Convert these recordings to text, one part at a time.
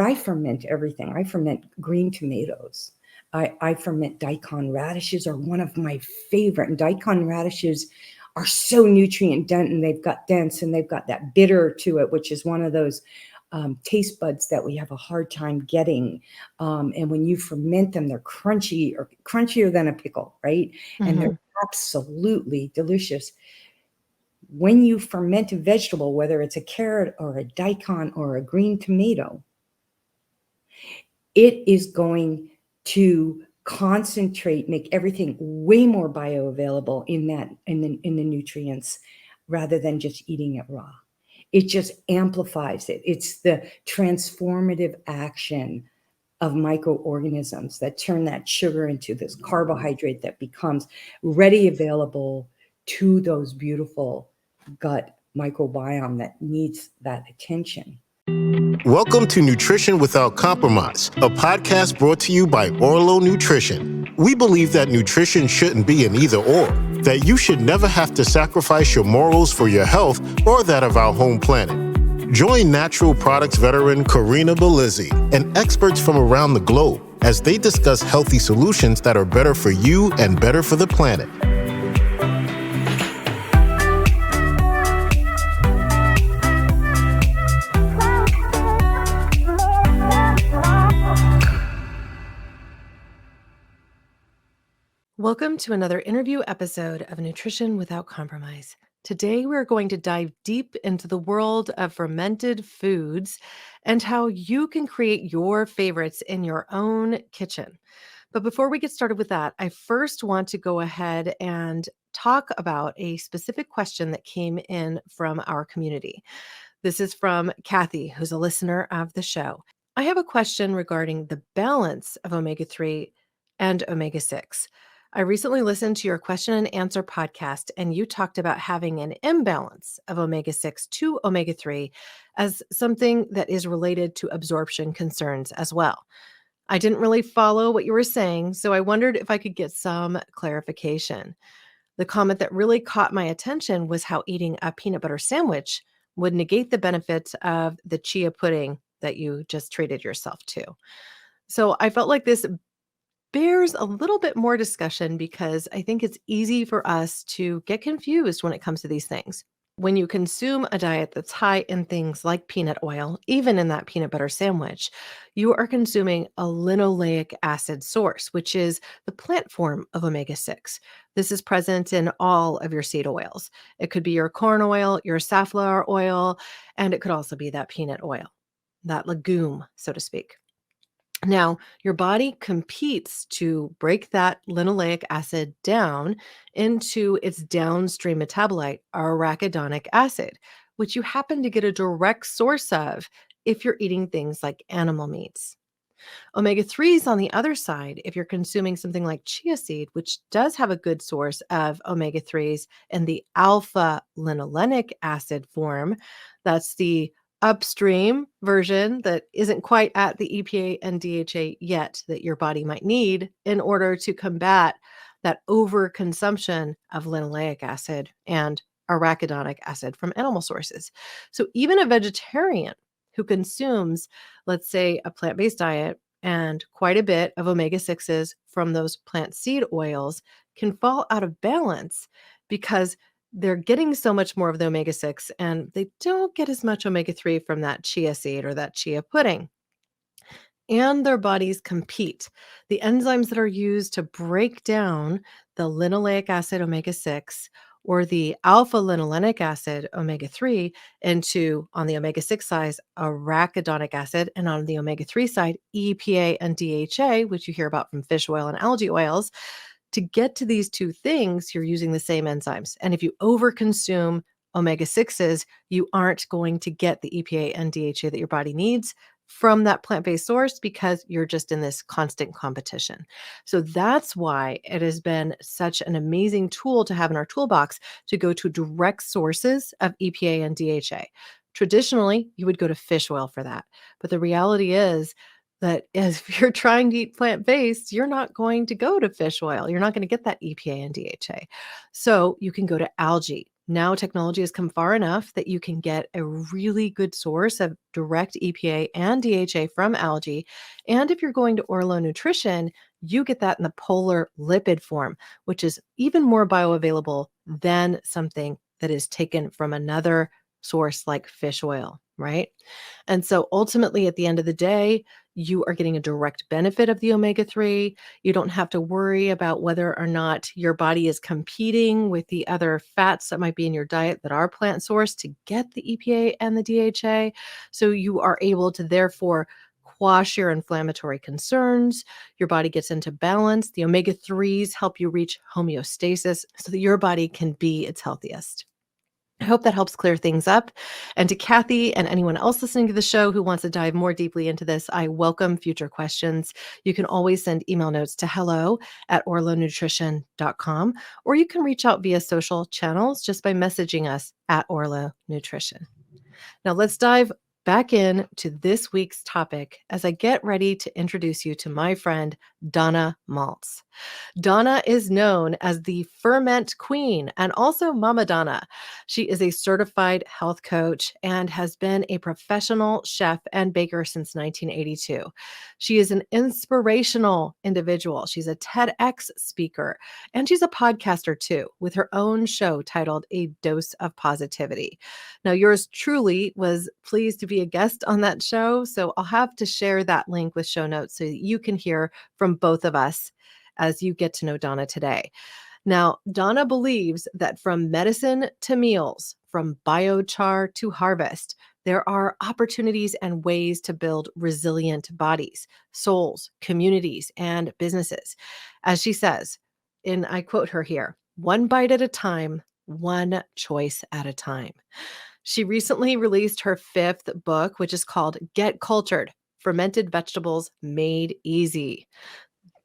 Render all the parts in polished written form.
I ferment everything. I ferment green tomatoes. I ferment daikon radishes are one of my favorite. And daikon radishes are so nutrient dense, and they've got that bitter to it, which is one of those taste buds that we have a hard time getting. And when you ferment them, they're crunchy, or crunchier than a pickle, right? And they're absolutely delicious. When you ferment a vegetable, whether it's a carrot or a daikon or a green tomato, it is going to concentrate, make everything way more bioavailable in the nutrients, rather than just eating it raw. It just amplifies it. It's the transformative action of microorganisms that turn that sugar into this carbohydrate that becomes ready available to those beautiful gut microbiome that needs that attention. Welcome to Nutrition Without Compromise, a podcast brought to you by Orlo Nutrition. We believe that nutrition shouldn't be an either or, that you should never have to sacrifice your morals for your health or that of our home planet. Join natural products veteran Corinna Bellizzi and experts from around the globe as they discuss healthy solutions that are better for you and better for the planet. Welcome to another interview episode of Nutrition Without Compromise. Today, we're going to dive deep into the world of fermented foods and how you can create your favorites in your own kitchen. But before we get started with that, I first want to go ahead and talk about a specific question that came in from our community. This is from Kathy, who's a listener of the show. I have a question regarding the balance of omega-3 and omega-6. I recently listened to your question and answer podcast, and you talked about having an imbalance of omega-6 to omega-3 as something that is related to absorption concerns as well. I didn't really follow what you were saying, so I wondered if I could get some clarification. The comment that really caught my attention was how eating a peanut butter sandwich would negate the benefits of the chia pudding that you just treated yourself to. So I felt like this bears a little bit more discussion because I think it's easy for us to get confused when it comes to these things. When you consume a diet that's high in things like peanut oil, even in that peanut butter sandwich, you are consuming a linoleic acid source, which is the plant form of omega-6. This is present in all of your seed oils. It could be your corn oil, your safflower oil, and it could also be that peanut oil, that legume, so to speak. Now, your body competes to break that linoleic acid down into its downstream metabolite, arachidonic acid, which you happen to get a direct source of if you're eating things like animal meats. Omega-3s, on the other side, if you're consuming something like chia seed, which does have a good source of omega-3s in the alpha linolenic acid form, that's the upstream version that isn't quite at the EPA and DHA yet that your body might need in order to combat that overconsumption of linoleic acid and arachidonic acid from animal sources. So even a vegetarian who consumes, let's say, a plant-based diet and quite a bit of omega-6s from those plant seed oils can fall out of balance because they're getting so much more of the omega-6 and they don't get as much omega-3 from that chia seed or that chia pudding. And their bodies compete. The enzymes that are used to break down the linoleic acid omega-6 or the alpha linolenic acid omega-3 into, on the omega-6 side, arachidonic acid, and on the omega-3 side, EPA and DHA, which you hear about from fish oil and algae oils. To get to these two things, you're using the same enzymes. And if you overconsume omega-6s, you aren't going to get the EPA and DHA that your body needs from that plant-based source because you're just in this constant competition. So that's why it has been such an amazing tool to have in our toolbox to go to direct sources of EPA and DHA. Traditionally, you would go to fish oil for that. But the reality is that if you're trying to eat plant-based, you're not going to go to fish oil. You're not going to get that EPA and DHA. So you can go to algae. Now, technology has come far enough that you can get a really good source of direct EPA and DHA from algae. And if you're going to Orlo Nutrition, you get that in the polar lipid form, which is even more bioavailable than something that is taken from another source like fish oil, right? And so ultimately, at the end of the day, you are getting a direct benefit of the omega 3. You don't have to worry about whether or not your body is competing with the other fats that might be in your diet that are plant sourced to get the EPA and the DHA. So you are able to therefore quash your inflammatory concerns. Your body gets into balance. The omega 3s help you reach homeostasis so that your body can be its healthiest. I hope that helps clear things up. And to Kathy and anyone else listening to the show who wants to dive more deeply into this, I welcome future questions. You can always send email notes to hello@orlonutrition.com, or you can reach out via social channels just by messaging us at Orlo Nutrition. Now let's dive back in to this week's topic as I get ready to introduce you to my friend, Donna Maltz. Donna is known as the Ferment Queen and also Mama Donna. She is a certified health coach and has been a professional chef and baker since 1982. She is an inspirational individual. She's a TEDx speaker, and she's a podcaster too, with her own show titled A Dose of Positivity. Now, yours truly was pleased to be a guest on that show, so I'll have to share that link with show notes so that you can hear from both of us as you get to know Donna today. Now, Donna believes that from medicine to meals, from biochar to harvest, there are opportunities and ways to build resilient bodies, souls, communities, and businesses. As she says, and I quote her here, one bite at a time, one choice at a time. She recently released her 5th book, which is called Get Cultured: Fermented Vegetables Made Easy.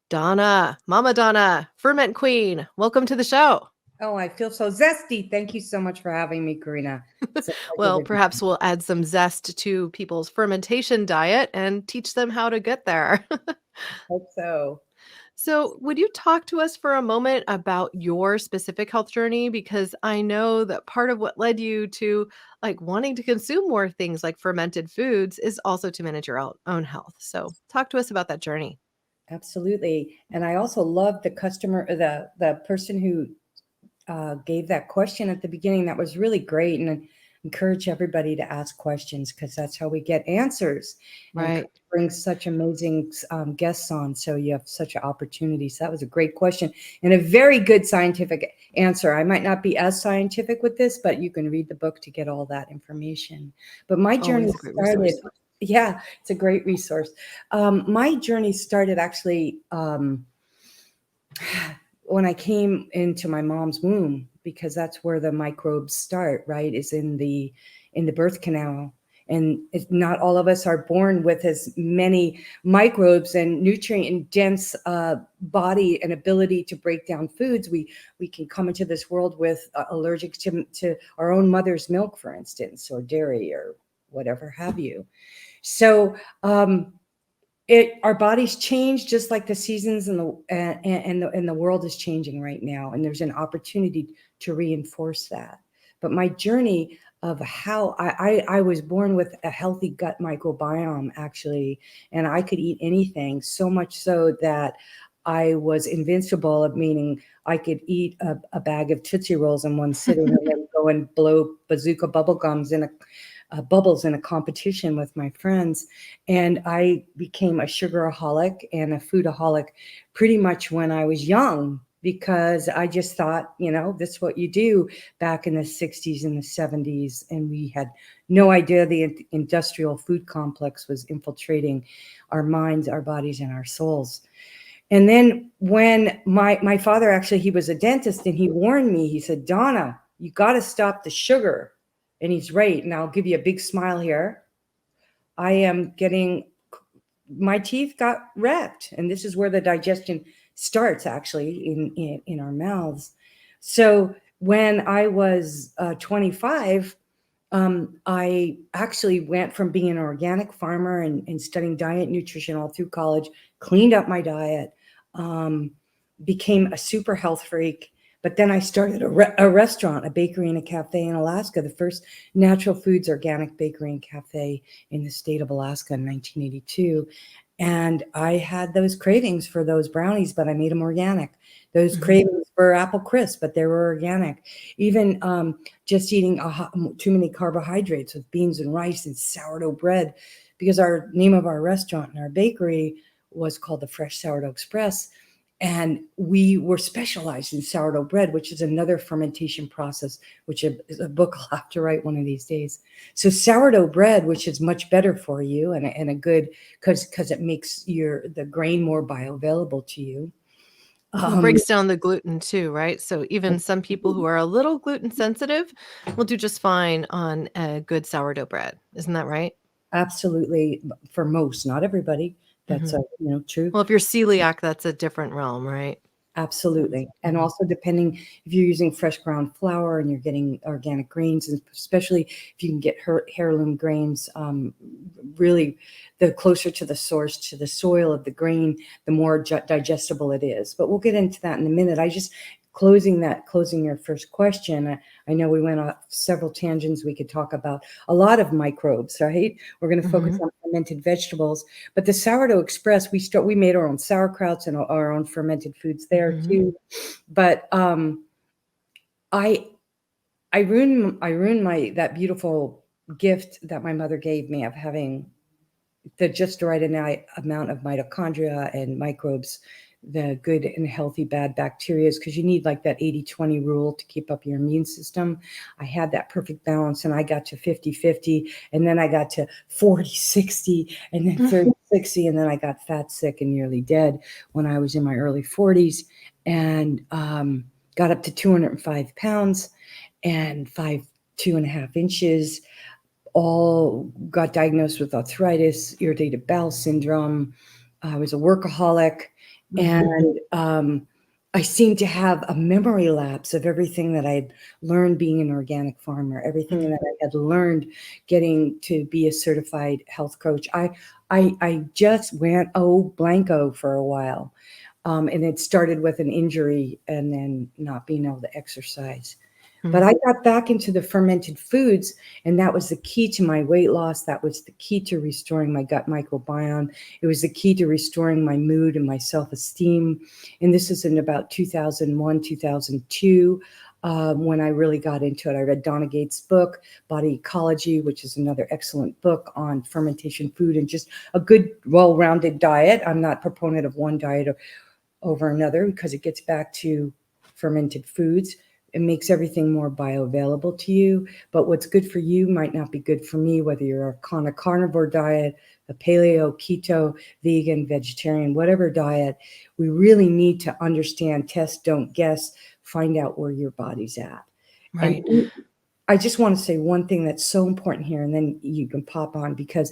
Donna, Mama Donna, Ferment Queen, welcome to the show. Oh, I feel so zesty. Thank you so much for having me, Corinna. Well, perhaps we'll add some zest to people's fermentation diet and teach them how to get there. Hope so. So, would you talk to us for a moment about your specific health journey? Because I know that part of what led you to wanting to consume more things like fermented foods is also to manage your own health. So, talk to us about that journey. Absolutely. And I also love the customer, the person who gave that question at the beginning. That was really great. And I encourage everybody to ask questions because that's how we get answers. Right. And bring such amazing guests on. So you have such opportunities. That was a great question and a very good scientific answer. I might not be as scientific with this, but you can read the book to get all that information. But my journey started. Yeah, it's a great resource. My journey started actually when I came into my mom's womb, because that's where the microbes start, right? Is in the birth canal. And not all of us are born with as many microbes and nutrient dense body and ability to break down foods. We can come into this world with allergic to our own mother's milk, for instance, or dairy or whatever have you. So our bodies change just like the seasons and the world is changing right now. And there's an opportunity to reinforce that. But my journey of how I was born with a healthy gut microbiome, actually, and I could eat anything, so much so that I was invincible, meaning I could eat a bag of Tootsie Rolls in one sitting and then go and blow bazooka bubble gums in bubbles in a competition with my friends. And I became a sugaraholic and a foodaholic pretty much when I was young, because I just thought, this is what you do back in the 60s and the 70s. And we had no idea the industrial food complex was infiltrating our minds, our bodies, and our souls. And then when my father, actually, he was a dentist, and he warned me, he said, Donna, you got to stop the sugar. And he's right. And I'll give you a big smile here. I am my teeth got wrecked. And this is where the digestion starts, actually, in our mouths. So when I was 25, I actually went from being an organic farmer and studying diet nutrition all through college, cleaned up my diet, became a super health freak, But then I started a restaurant, a bakery and a cafe in Alaska, the first natural foods organic bakery and cafe in the state of Alaska in 1982. And I had those cravings for those brownies, but I made them organic. Those Mhm. cravings for apple crisp, but they were organic. Even just eating too many carbohydrates with beans and rice and sourdough bread, because our name of our restaurant and our bakery was called the Fresh Sourdough Express. And we were specialized in sourdough bread, which is another fermentation process, which is a book I'll have to write one of these days. So sourdough bread, which is much better for you and a good, because it makes the grain more bioavailable to you. Well, it breaks down the gluten too, right? So even some people who are a little gluten sensitive will do just fine on a good sourdough bread. Isn't that right? Absolutely, for most, not everybody. That's Mhm. true. Well, if you're celiac, that's a different realm, right? Absolutely. And Mhm. also depending if you're using fresh ground flour and you're getting organic grains, and especially if you can get heirloom grains, really the closer to the source, to the soil of the grain, the more digestible it is. But we'll get into that in a minute. I just closing your first question. I know we went off several tangents. We could talk about a lot of microbes, right? We're going to focus Mhm. on fermented vegetables. But the Sourdough Express, we made our own sauerkrauts and our own fermented foods there Mhm. too. But I I ruined my that beautiful gift that my mother gave me of having the just right amount of mitochondria and microbes, the good and healthy bad bacteria, because you need like that 80-20 rule to keep up your immune system. I had that perfect balance, and I got to 50-50, and then I got to 40-60, and then 30-60, and then I got fat, sick, and nearly dead when I was in my early 40s, and got up to 205 pounds and 2.5 inches, all got diagnosed with arthritis, irritated bowel syndrome. I was a workaholic, Mhm. and I seemed to have a memory lapse of everything that I had learned being an organic farmer, everything Mhm. that I had learned getting to be a certified health coach. I just went blanco for a while, and it started with an injury and then not being able to exercise. But Mhm. I got back into the fermented foods, and that was the key to my weight loss. That was the key to restoring my gut microbiome. It was the key to restoring my mood and my self-esteem. And this is in about 2001, 2002, when I really got into it. I read Donna Gates' book, Body Ecology, which is another excellent book on fermentation food and just a good, well-rounded diet. I'm not a proponent of one diet over another, because it gets back to fermented foods. It makes everything more bioavailable to you. But what's good for you might not be good for me, whether you're on a carnivore diet, a paleo, keto, vegan, vegetarian, whatever diet. We really need to understand, test, don't guess, find out where your body's at. And Right. I just want to say one thing that's so important here, and then you can pop on, because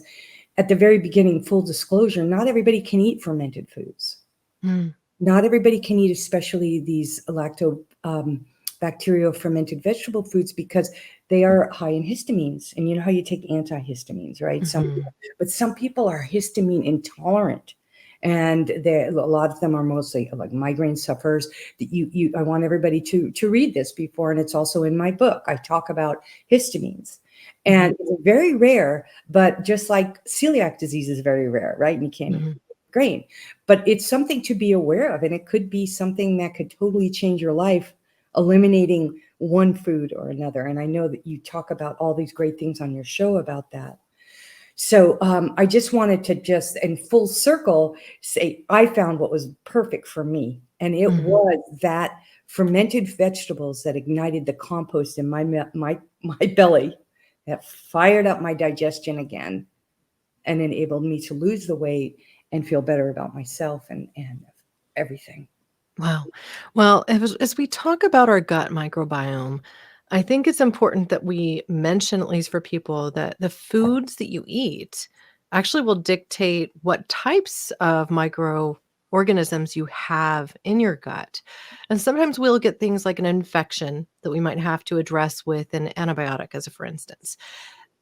at the very beginning, full disclosure, not everybody can eat fermented foods. Mm. Not everybody can eat, especially these bacterial fermented vegetable foods, because they are high in histamines. And you know how you take antihistamines, right? Mhm. But some people are histamine intolerant. And a lot of them are mostly like migraine sufferers. I want everybody to read this before, and it's also in my book. I talk about histamines. Mhm. And it's very rare, but just like celiac disease is very rare, right? And you can't eat Mhm. grain, but it's something to be aware of. And it could be something that could totally change your life, eliminating one food or another. And I know that you talk about all these great things on your show about that. So I just wanted to just in full circle say I found what was perfect for me. And it Mhm. was that fermented vegetables that ignited the compost in my belly, that fired up my digestion again and enabled me to lose the weight and feel better about myself and everything. Wow. Well, as we talk about our gut microbiome, I think it's important that we mention, at least for people, that the foods that you eat actually will dictate what types of microorganisms you have in your gut. And sometimes we'll get things like an infection that we might have to address with an antibiotic, as a for instance.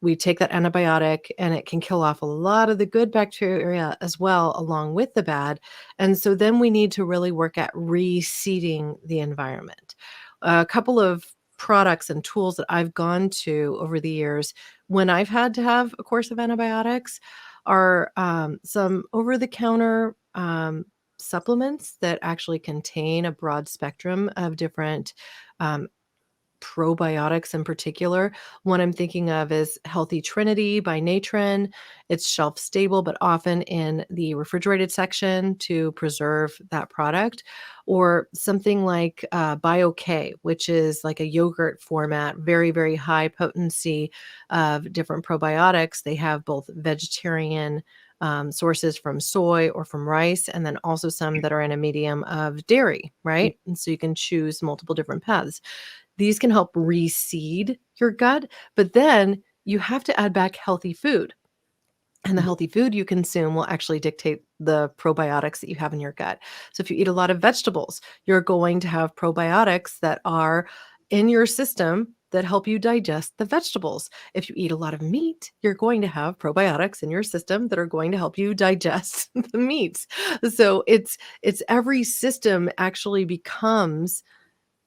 We take that antibiotic and it can kill off a lot of the good bacteria as well, along with the bad. And so then we need to really work at reseeding the environment. a couple of products and tools that I've gone to over the years when I've had to have a course of antibiotics are some over-the-counter supplements that actually contain a broad spectrum of different um, probiotics in particular. One I'm thinking of is Healthy Trinity by Natron. It's shelf stable, but often in the refrigerated section to preserve that product. Or something like BioK, which is like a yogurt format, very, very high potency of different probiotics. They have both vegetarian sources from soy or from rice, and then also some that are in a medium of dairy, right? And so you can choose multiple different paths. These can help reseed your gut, but then you have to add back healthy food. And the healthy food you consume will actually dictate the probiotics that you have in your gut. So if you eat a lot of vegetables, you're going to have probiotics that are in your system that help you digest the vegetables. If you eat a lot of meat, you're going to have probiotics in your system that are going to help you digest the meats. So it's every system actually becomes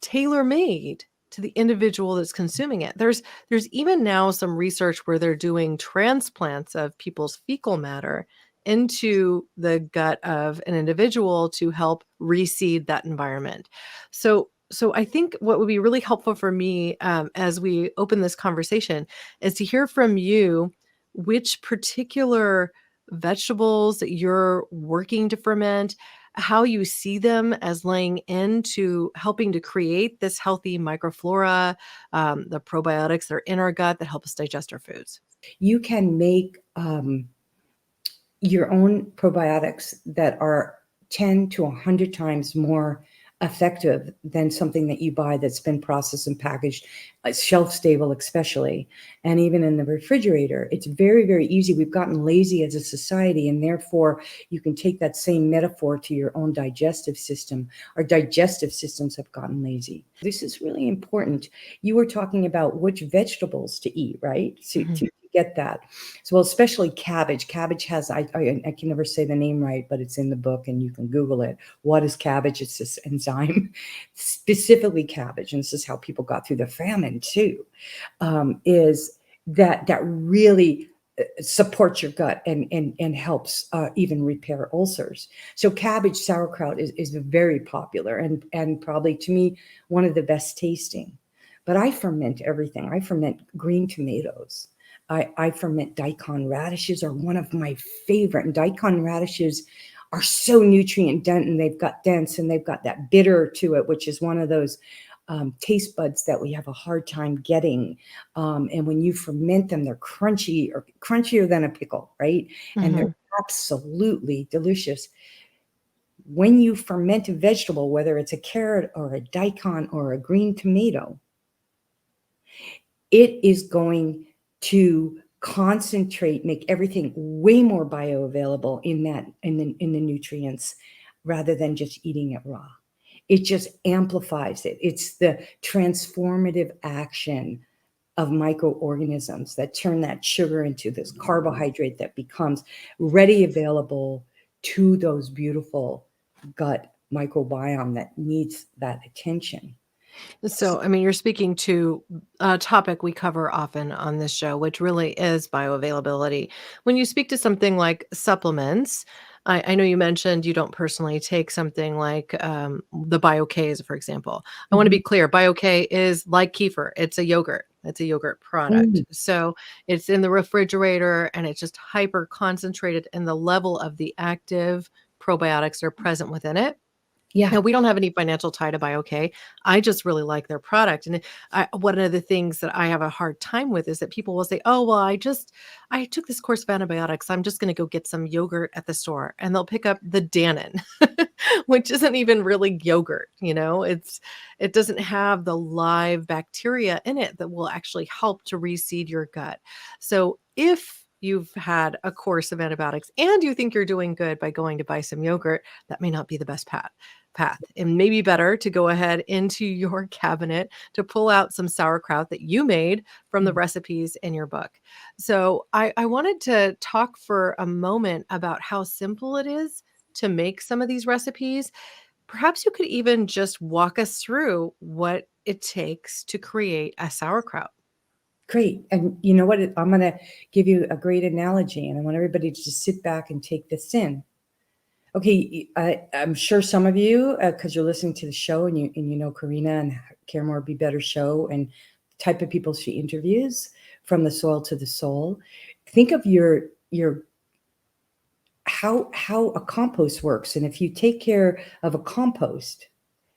tailor-made to the individual that's consuming it. There's even now some research where they're doing transplants of people's fecal matter into the gut of an individual to help reseed that environment. So I think what would be really helpful for me as we open this conversation is to hear from you which particular vegetables that you're working to ferment, how you see them as laying into helping to create this healthy microflora, the probiotics that are in our gut that help us digest our foods. You can make your own probiotics that are 10 to 100 times more effective than something that you buy that's been processed and packaged, shelf stable especially, and even in the refrigerator. It's very, very easy. We've gotten lazy as a society, and therefore you can take that same metaphor to your own digestive system. Our digestive systems have gotten lazy. This is really important. You were talking about which vegetables to eat, right? So to get that. So, well, especially cabbage. Cabbage has, I can never say the name right, but it's in the book and you can Google it. What is cabbage? It's this enzyme, specifically cabbage. And this is how people got through the famine too, is that really supports your gut and helps even repair ulcers. So cabbage sauerkraut is very popular and probably to me, one of the best tasting. But I ferment everything. I ferment green tomatoes. I ferment daikon radishes are one of my favorite. And daikon radishes are so nutrient dense and they've got that bitter to it, which is one of those taste buds that we have a hard time getting. And when you ferment them, they're crunchy or crunchier than a pickle, right? And they're absolutely delicious. When you ferment a vegetable, whether it's a carrot or a daikon or a green tomato, it is going to concentrate, make everything way more bioavailable in the nutrients rather than just eating it raw. It just amplifies it. It's the transformative action of microorganisms that turn that sugar into this carbohydrate that becomes ready available to those beautiful gut microbiome that needs that attention. So, I mean, you're speaking to a topic we cover often on this show, which really is bioavailability. When you speak to something like supplements, I know you mentioned you don't personally take something like the BioKs, for example. I want to be clear, BioK is like kefir. It's a yogurt. It's a yogurt product. Mm. So it's in the refrigerator and it's just hyper concentrated in the level of the active probiotics that are present within it. Yeah. Now, we don't have any financial tie to BioK. I just really like their product. And one of the things that I have a hard time with is that people will say, oh, well, I took this course of antibiotics. I'm just going to go get some yogurt at the store. And they'll pick up the Dannon, which isn't even really yogurt. It doesn't have the live bacteria in it that will actually help to reseed your gut. So if you've had a course of antibiotics and you think you're doing good by going to buy some yogurt, that may not be the best path. It may be better to go ahead into your cabinet to pull out some sauerkraut that you made from the recipes in your book. So I wanted to talk for a moment about how simple it is to make some of these recipes. perhaps you could even just walk us through what it takes to create a sauerkraut. Great. And you know what? I'm going to give you a great analogy, and I want everybody to just sit back and take this in. Okay, I'm sure some of you, because you're listening to the show and you know Corinna and Care More Be Better show and the type of people she interviews, From the Soil to the Soul. Think of your how a compost works, and if you take care of a compost,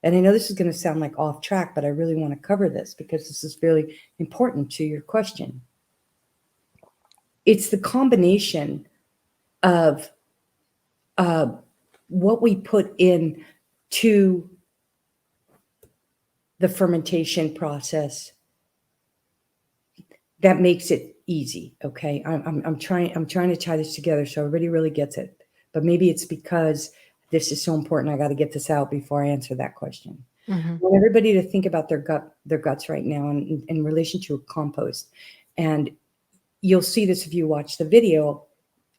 and I know this is going to sound like off track, but I really want to cover this because this is really important to your question. It's the combination of what we put in to the fermentation process that makes it easy. Okay, I'm trying to tie this together so everybody really gets it. But maybe it's because this is so important. I got to get this out before I answer that question. Mm-hmm. I want everybody to think about their guts right now in relation to a compost, and you'll see this if you watch the video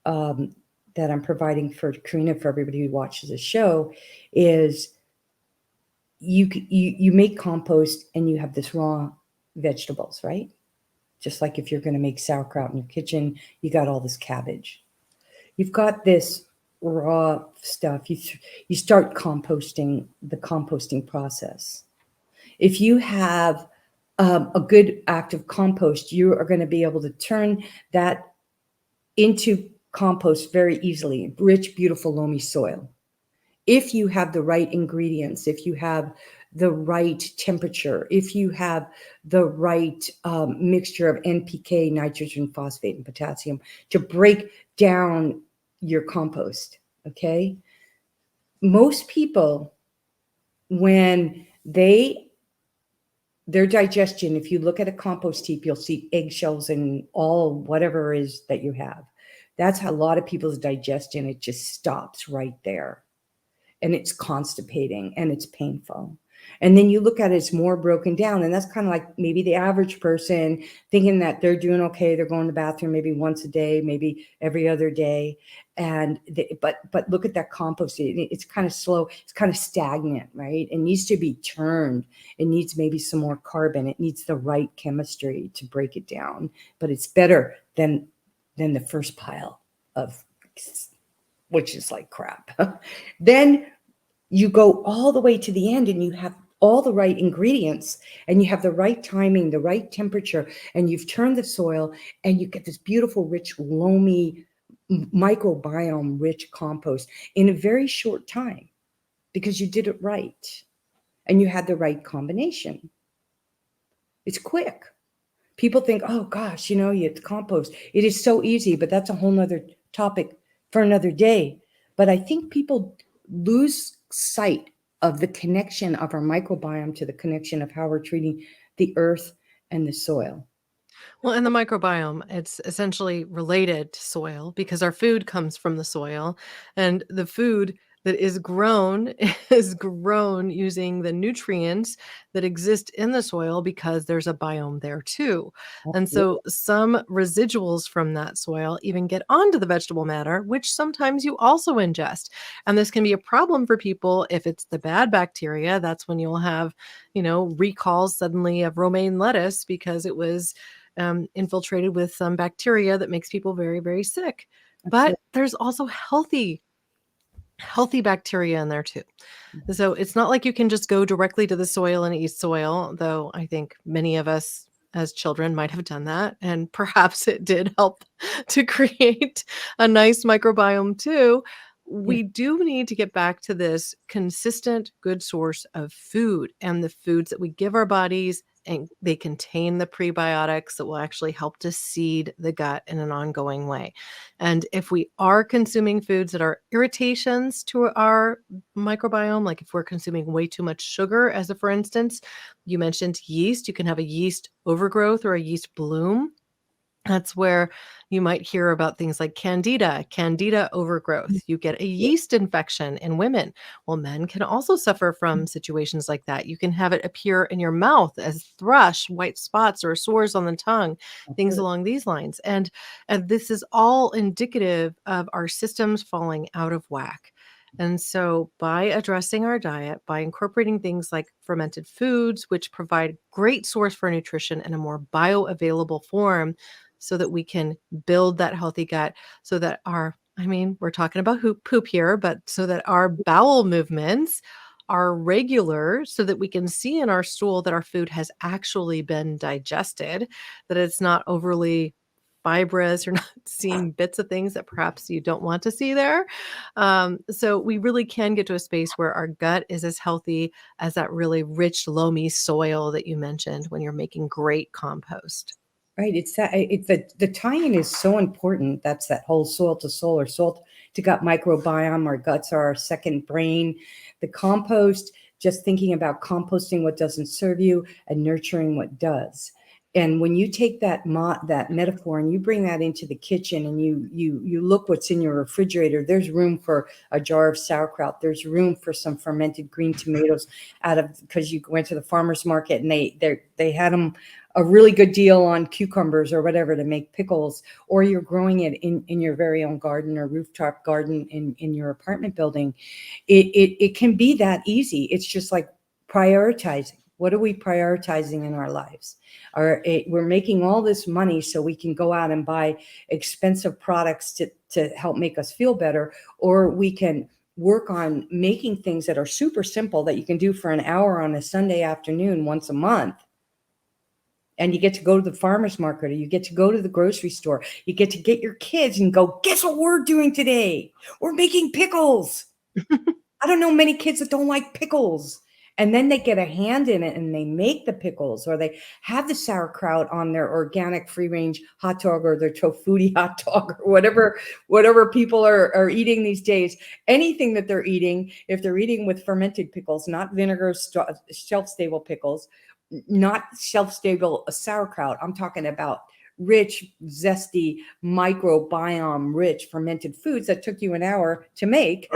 that I'm providing for Corinna, for everybody who watches the show, is you make compost and you have this raw vegetables, right? Just like if you're going to make sauerkraut in your kitchen, you got all this cabbage. You've got this raw stuff. You start composting, the composting process. If you have a good active compost, you are going to be able to turn that into compost very easily, rich, beautiful, loamy soil. If you have the right ingredients, if you have the right temperature, if you have the right mixture of NPK, nitrogen, phosphate, and potassium to break down your compost, okay? Most people, when their digestion, if you look at a compost heap, you'll see eggshells and all whatever it is that you have. That's how a lot of people's digestion, it just stops right there. And it's constipating and it's painful. And then you look at it, it's more broken down. And that's kind of like maybe the average person thinking that they're doing okay. They're going to the bathroom maybe once a day, maybe every other day. But look at that compost. It's kind of slow. It's kind of stagnant, right? It needs to be turned. It needs maybe some more carbon. It needs the right chemistry to break it down. But it's better than the first pile of, which is like crap. Then you go all the way to the end and you have all the right ingredients and you have the right timing, the right temperature, and you've turned the soil and you get this beautiful, rich, loamy, microbiome rich compost in a very short time because you did it right and you had the right combination. It's quick. People think, oh gosh, it's compost. It is so easy, but that's a whole nother topic for another day. But I think people lose sight of the connection of our microbiome to the connection of how we're treating the earth and the soil. Well, and the microbiome, it's essentially related to soil because our food comes from the soil, and the food that is grown is grown using the nutrients that exist in the soil because there's a biome there too. And so some residuals from that soil even get onto the vegetable matter, which sometimes you also ingest. And this can be a problem for people if it's the bad bacteria. That's when you'll have, recalls suddenly of romaine lettuce because it was infiltrated with some bacteria that makes people very, very sick. But there's also healthy bacteria in there too. So it's not like you can just go directly to the soil and eat soil, though I think many of us as children might have done that. And perhaps it did help to create a nice microbiome too. We do need to get back to this consistent, good source of food and the foods that we give our bodies, and they contain the prebiotics that will actually help to seed the gut in an ongoing way. And if we are consuming foods that are irritations to our microbiome, like if we're consuming way too much sugar, for instance, you mentioned yeast, you can have a yeast overgrowth or a yeast bloom. That's where you might hear about things like candida overgrowth. You get a yeast infection in women. Well, men can also suffer from situations like that. You can have it appear in your mouth as thrush, white spots, or sores on the tongue, things along these lines. And this is all indicative of our systems falling out of whack. And so by addressing our diet, by incorporating things like fermented foods, which provide great source for nutrition in a more bioavailable form, so that we can build that healthy gut, so that we're talking about poop here, but so that our bowel movements are regular, so that we can see in our stool that our food has actually been digested, that it's not overly fibrous. You're not seeing bits of things that perhaps you don't want to see there. So we really can get to a space where our gut is as healthy as that really rich, loamy soil that you mentioned when you're making great compost. Right. It's the tie-in is so important. That's that whole soil to soul or soil to gut microbiome. Our guts are our second brain. The compost, just thinking about composting what doesn't serve you and nurturing what does. And when you take that metaphor and you bring that into the kitchen and you look what's in your refrigerator, there's room for a jar of sauerkraut. There's room for some fermented green tomatoes because you went to the farmer's market and they had them a really good deal on cucumbers or whatever to make pickles, or you're growing it in your very own garden or rooftop garden in your apartment building. It can be that easy. It's just like prioritizing. What are we prioritizing in our lives? We're making all this money so we can go out and buy expensive products to help make us feel better, or we can work on making things that are super simple that you can do for an hour on a Sunday afternoon once a month. And you get to go to the farmer's market, or you get to go to the grocery store. You get to get your kids and go, guess what we're doing today? We're making pickles. I don't know many kids that don't like pickles. And then they get a hand in it and they make the pickles, or they have the sauerkraut on their organic free range hot dog or their tofutti hot dog or whatever people are eating these days. Anything that they're eating, if they're eating with fermented pickles, not vinegar, shelf-stable pickles, not shelf-stable sauerkraut. I'm talking about rich, zesty, microbiome rich fermented foods that took you an hour to make.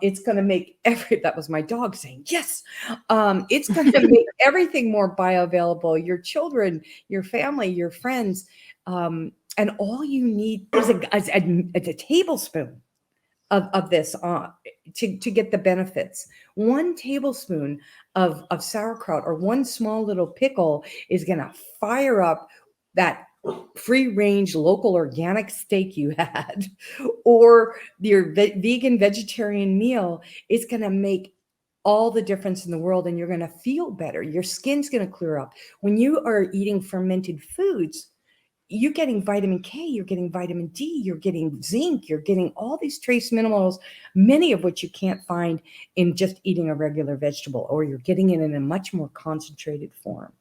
It's going to make that was my dog saying, yes. It's going to make everything more bioavailable, your children, your family, your friends. And all you need is a tablespoon of this to get the benefits. 1 tablespoon of sauerkraut or one small little pickle is going to fire up that free range local organic steak you had, or your vegan vegetarian meal. Is going to make all the difference in the world, and you're going to feel better. Your skin's going to clear up. When you are eating fermented foods, you're getting vitamin K, you're getting vitamin D, you're getting zinc, you're getting all these trace minerals, many of which you can't find in just eating a regular vegetable, or you're getting it in a much more concentrated form.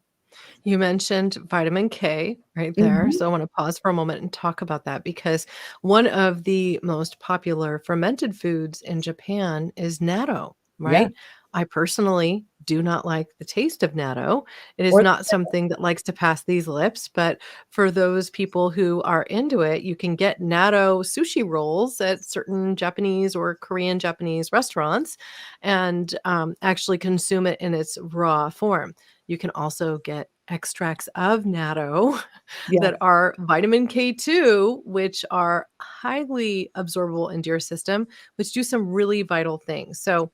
You mentioned vitamin K right there. Mhm. So I want to pause for a moment and talk about that, because one of the most popular fermented foods in Japan is natto, Yeah. right? I personally do not like the taste of natto. It is Or not something that likes to pass these lips, but for those people who are into it, you can get natto sushi rolls at certain Japanese or Korean Japanese restaurants and actually consume it in its raw form. You can also get extracts of natto yeah. that are vitamin K2, which are highly absorbable into your system, which do some really vital things. So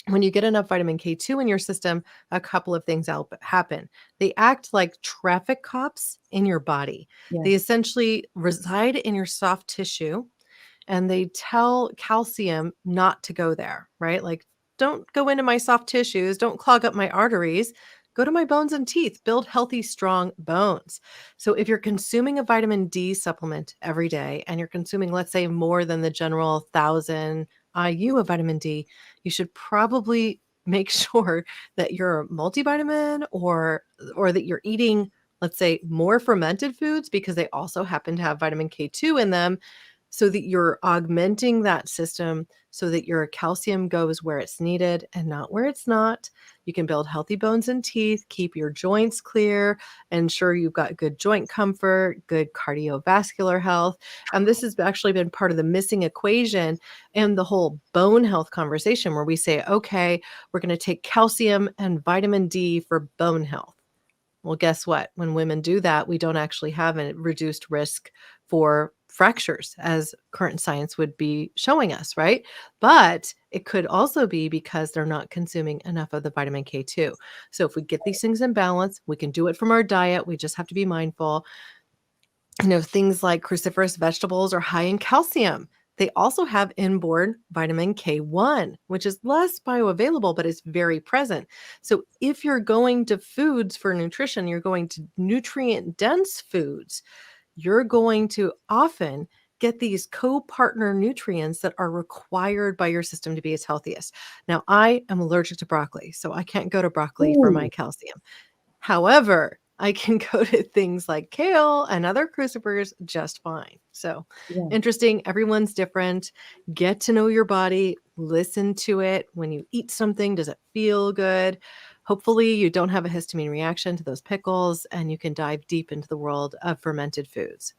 when you get enough vitamin K2 in your system, a couple of things happen. They act like traffic cops in your body. They Yes. essentially reside in your soft tissue, and they tell calcium not to go there, right? Like, don't go into my soft tissues, don't clog up my arteries. Go to my bones and teeth, build healthy, strong bones. So, if you're consuming a vitamin D supplement every day and you're consuming, let's say, more than the general 1,000 IU of vitamin D, you should probably make sure that you're a multivitamin, or that you're eating, let's say, more fermented foods, because they also happen to have vitamin K2 in them, so that you're augmenting that system so that your calcium goes where it's needed and not where it's not. You can build healthy bones and teeth, keep your joints clear, ensure you've got good joint comfort, good cardiovascular health. And this has actually been part of the missing equation and the whole bone health conversation, where we say, okay, we're going to take calcium and vitamin D for bone health. Well, guess what? When women do that, we don't actually have a reduced risk for fractures, as current science would be showing us, right? But it could also be because they're not consuming enough of the vitamin K2. So if we get these things in balance, we can do it from our diet. We just have to be mindful. Things like cruciferous vegetables are high in calcium. They also have inborn vitamin K1, which is less bioavailable, but is very present. So if you're going to foods for nutrition, you're going to nutrient dense foods, you're going to often get these co-partner nutrients that are required by your system to be its healthiest. Now, I am allergic to broccoli, so I can't go to broccoli for my Ooh, calcium. However, I can go to things like kale and other crucifers just fine. So yeah. interesting. Everyone's different. Get to know your body, listen to it. When you eat something, does it feel good? Hopefully, you don't have a histamine reaction to those pickles and you can dive deep into the world of fermented foods.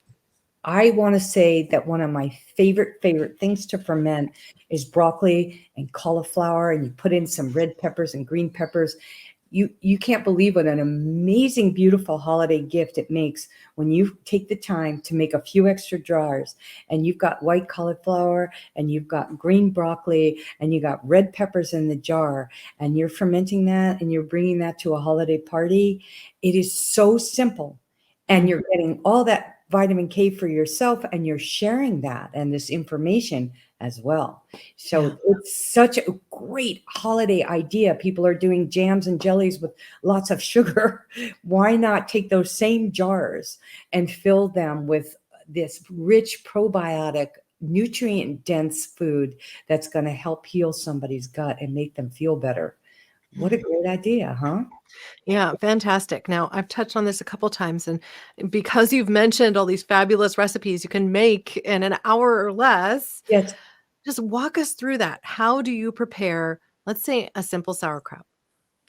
I want to say that one of my favorite things to ferment is broccoli and cauliflower, and you put in some red peppers and green peppers. You can't believe what an amazing, beautiful holiday gift it makes when you take the time to make a few extra jars, and you've got white cauliflower and you've got green broccoli and you got red peppers in the jar, and you're fermenting that and you're bringing that to a holiday party. It is so simple, and you're getting all that vitamin K for yourself, and you're sharing that and this information as well. Yeah. So it's such a great holiday idea. People are doing jams and jellies with lots of sugar. Why not take those same jars and fill them with this rich probiotic, nutrient dense food that's going to help heal somebody's gut and make them feel better? What a great idea, huh? Yeah, fantastic. Now, I've touched on this a couple times, and because you've mentioned all these fabulous recipes you can make in an hour or less, Yes. just walk us through that. How do you prepare, let's say, a simple sauerkraut?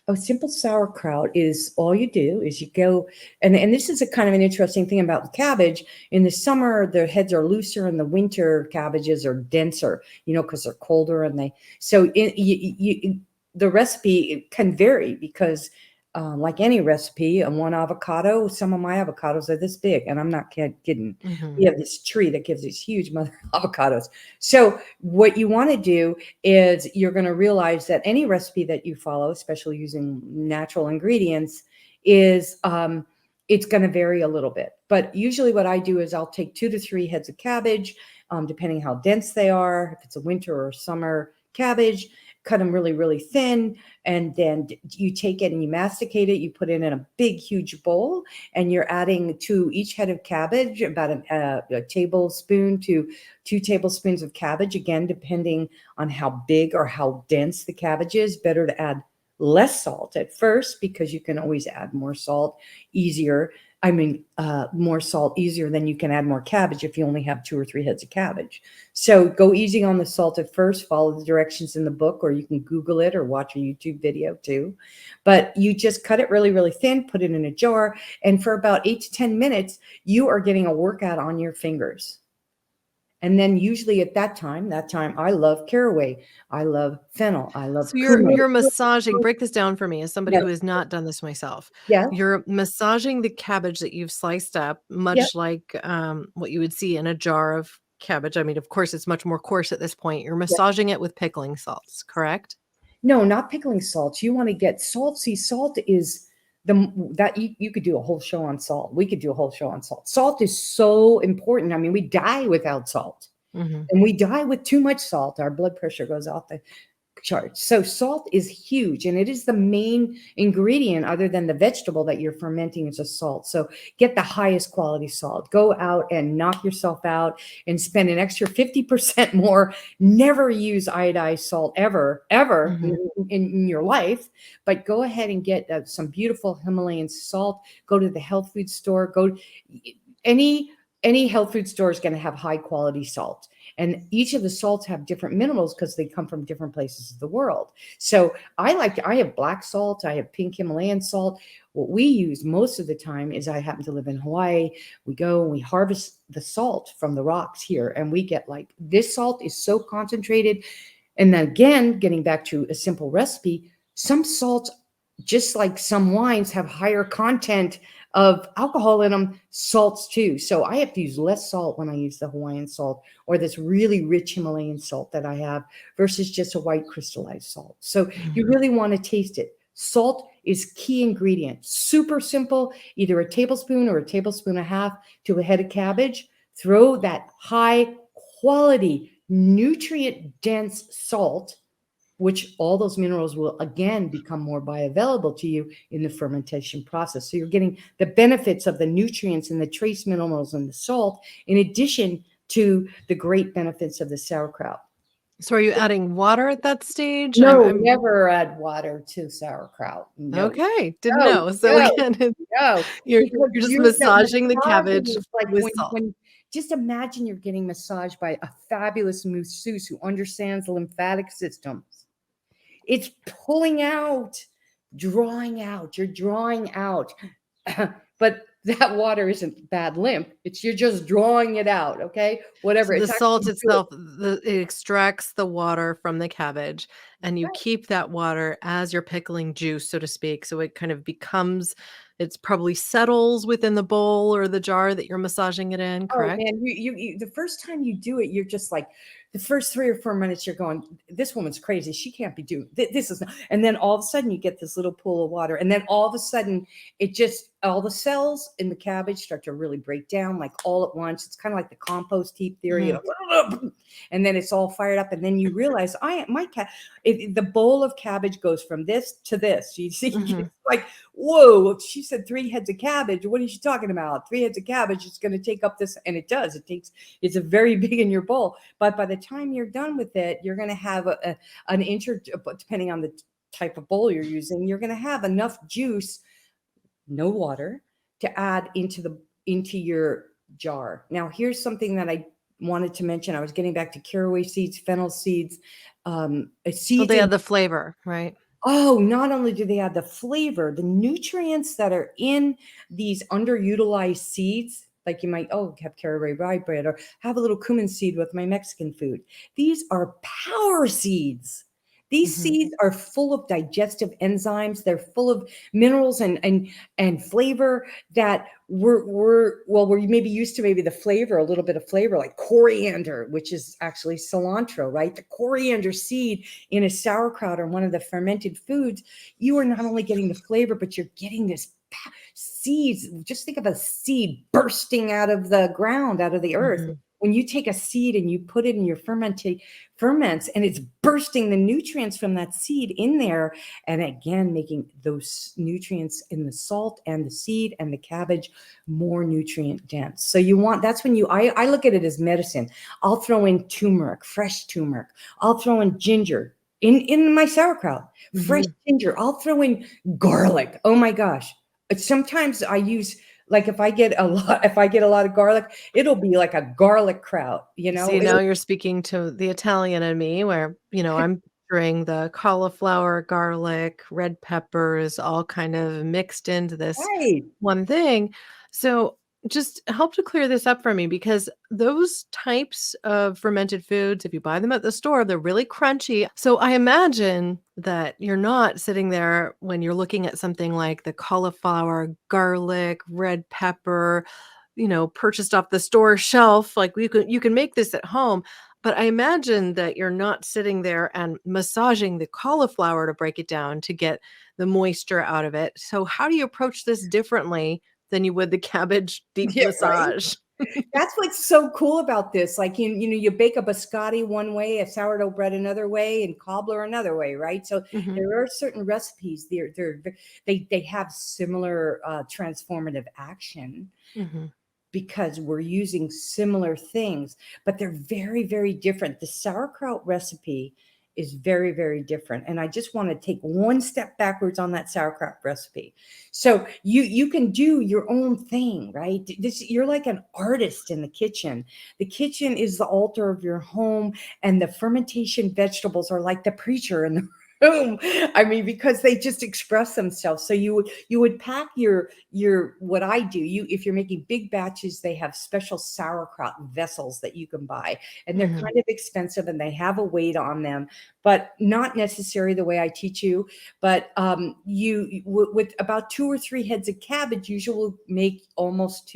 Oh, simple sauerkraut is all you do is you go, and this is a kind of an interesting thing about the cabbage. In the summer, their heads are looser, and the winter cabbages are denser, because they're colder, and the recipe can vary because, like any recipe, on one avocado, some of my avocados are this big, and I'm not kidding. We Mhm. have this tree that gives these huge mother avocados. So what you want to do is you're going to realize that any recipe that you follow, especially using natural ingredients, is it's going to vary a little bit. But usually what I do is I'll take 2 to 3 heads of cabbage, depending how dense they are, if it's a winter or summer cabbage, cut them really, really thin. And then you take it and you masticate it. You put it in a big, huge bowl, and you're adding to each head of cabbage about a tablespoon to 2 tablespoons of cabbage. Again, depending on how big or how dense the cabbage is, better to add less salt at first, because you can always add more salt easier. More salt easier than you can add more cabbage if you only have 2 or 3 heads of cabbage. So go easy on the salt at first, follow the directions in the book, or you can Google it or watch a YouTube video too. But you just cut it really, really thin, put it in a jar, and for about 8 to 10 minutes, you are getting a workout on your fingers. And then usually at that time, I love caraway, I love fennel, I love So you're cumin. you're massaging, break this down for me as somebody who Yes. has not done this myself. Yeah. You're massaging the cabbage that you've sliced up, Yeah. much like, what you would see in a jar of cabbage. I mean, of course, it's much more coarse at this point. You're Yeah. massaging it with pickling salts, correct? No, not pickling salt. You want to get salt. See, salt is that you could do a whole show on salt. We could do a whole show on salt. Salt is so important. I mean, we die without salt, Mhm. and we die with too much salt. Our blood pressure goes off the charts. So salt is huge, and it is the main ingredient other than the vegetable that you're fermenting is a salt. So get the highest quality salt. Go out and knock yourself out and spend an extra 50% more. Never use iodized salt ever Mhm. in your life, but go ahead and get some beautiful Himalayan salt. Go to the health food store. Any health food store is going to have high quality salt. And each of the salts have different minerals because they come from different places of the world. So I have black salt, I have pink Himalayan salt. What we use most of the time is, I happen to live in Hawaii. We go and we harvest the salt from the rocks here, and we get this salt is so concentrated. And then again, getting back to a simple recipe, some salts, just like some wines, have higher content of alcohol in them, salts too. So I have to use less salt when I use the Hawaiian salt or this really rich Himalayan salt that I have versus just a white crystallized salt. So you really want to taste it. Salt is key ingredient. Super simple, either a tablespoon or a tablespoon and a half to a head of cabbage. Throw that high quality, nutrient dense salt, which all those minerals will again become more bioavailable to you in the fermentation process. So you're getting the benefits of the nutrients and the trace minerals and the salt, in addition to the great benefits of the sauerkraut. So are you adding water at that stage? No, never add water to sauerkraut. No, Okay, didn't no, know. So no, again, no. you're Because just that massaging the massaging cabbage is like with salt. when just imagine you're getting massaged by a fabulous masseuse who understands the lymphatic systems. It's pulling out, drawing out. You're drawing out. But that water isn't bad lymph. It's you're just drawing it out. Okay, whatever. So the It's salt actually good. itself, it extracts the water from the cabbage, and you Right. keep that water as you're pickling juice, so to speak. So it kind of becomes, it's probably settles within the bowl or the jar that you're massaging it in, Oh correct? man, you the first time you do it, you're just like the first 3 or 4 minutes you're going, this woman's crazy. She can't be doing this is not. And then all of a sudden you get this little pool of water. And then all of a sudden it just all the cells in the cabbage start to really break down like all at once. It's kind of like the compost heap theory. And then it's all fired up. And then you realize the bowl of cabbage goes from this to this. You see, it's like, whoa, she said 3 heads of cabbage. What is she talking about? 3 heads of cabbage is going to take up this. And it does. It's a very big in your bowl. But by the time you're done with it, you're going to have an inch or two, depending on the type of bowl you're using, you're going to have enough juice, no water, to add into your jar. Now, here's something that I wanted to mention. I was getting back to caraway seeds, fennel seeds, Well, seeds. they add the flavor, right? Oh, not only do they add the flavor, the nutrients that are in these underutilized seeds, like you might, have caraway rye bread or have a little cumin seed with my Mexican food. These are power seeds. These seeds are full of digestive enzymes. They're full of minerals and flavor that we're maybe used to maybe the flavor, a little bit of flavor, like coriander, which is actually cilantro, right? The coriander seed in a sauerkraut or one of the fermented foods, you are not only getting the flavor, but you're getting this seeds. Just think of a seed bursting out of the ground, out of the earth. When you take a seed and you put it in your ferments and it's bursting the nutrients from that seed in there, and again making those nutrients in the salt and the seed and the cabbage more nutrient dense. So that's when I look at it as medicine. I'll throw in turmeric, fresh turmeric. I'll throw in ginger in my sauerkraut, fresh ginger. I'll throw in garlic. Oh my gosh. Sometimes I use, like, if I get a lot of garlic, it'll be like a garlic kraut, See, now you're speaking to the Italian in me where, I'm picturing the cauliflower, garlic, red peppers all kind of mixed into this Right. one thing. So just help to clear this up for me, because those types of fermented foods, if you buy them at the store, they're really crunchy. So I imagine that you're not sitting there when you're looking at something like the cauliflower, garlic, red pepper, purchased off the store shelf. Like you can make this at home, but I imagine that you're not sitting there and massaging the cauliflower to break it down to get the moisture out of it. So how do you approach this differently than you would the cabbage deep Yeah, right. massage? That's what's so cool about this. Like, you bake a biscotti one way, a sourdough bread another way, and cobbler another way, right? So there are certain recipes they have similar transformative action because we're using similar things, but they're very, very different. The sauerkraut recipe is very, very different. And I just want to take one step backwards on that sauerkraut recipe. So you can do your own thing, right? You're like an artist in the kitchen. The kitchen is the altar of your home, and the fermentation vegetables are like the preacher Boom. I mean, because they just express themselves. So you would pack your what I do. If you're making big batches, they have special sauerkraut vessels that you can buy, and they're Mhm. kind of expensive, and they have a weight on them, but not necessary the way I teach you. But with about 2 or 3 heads of cabbage, usually will make almost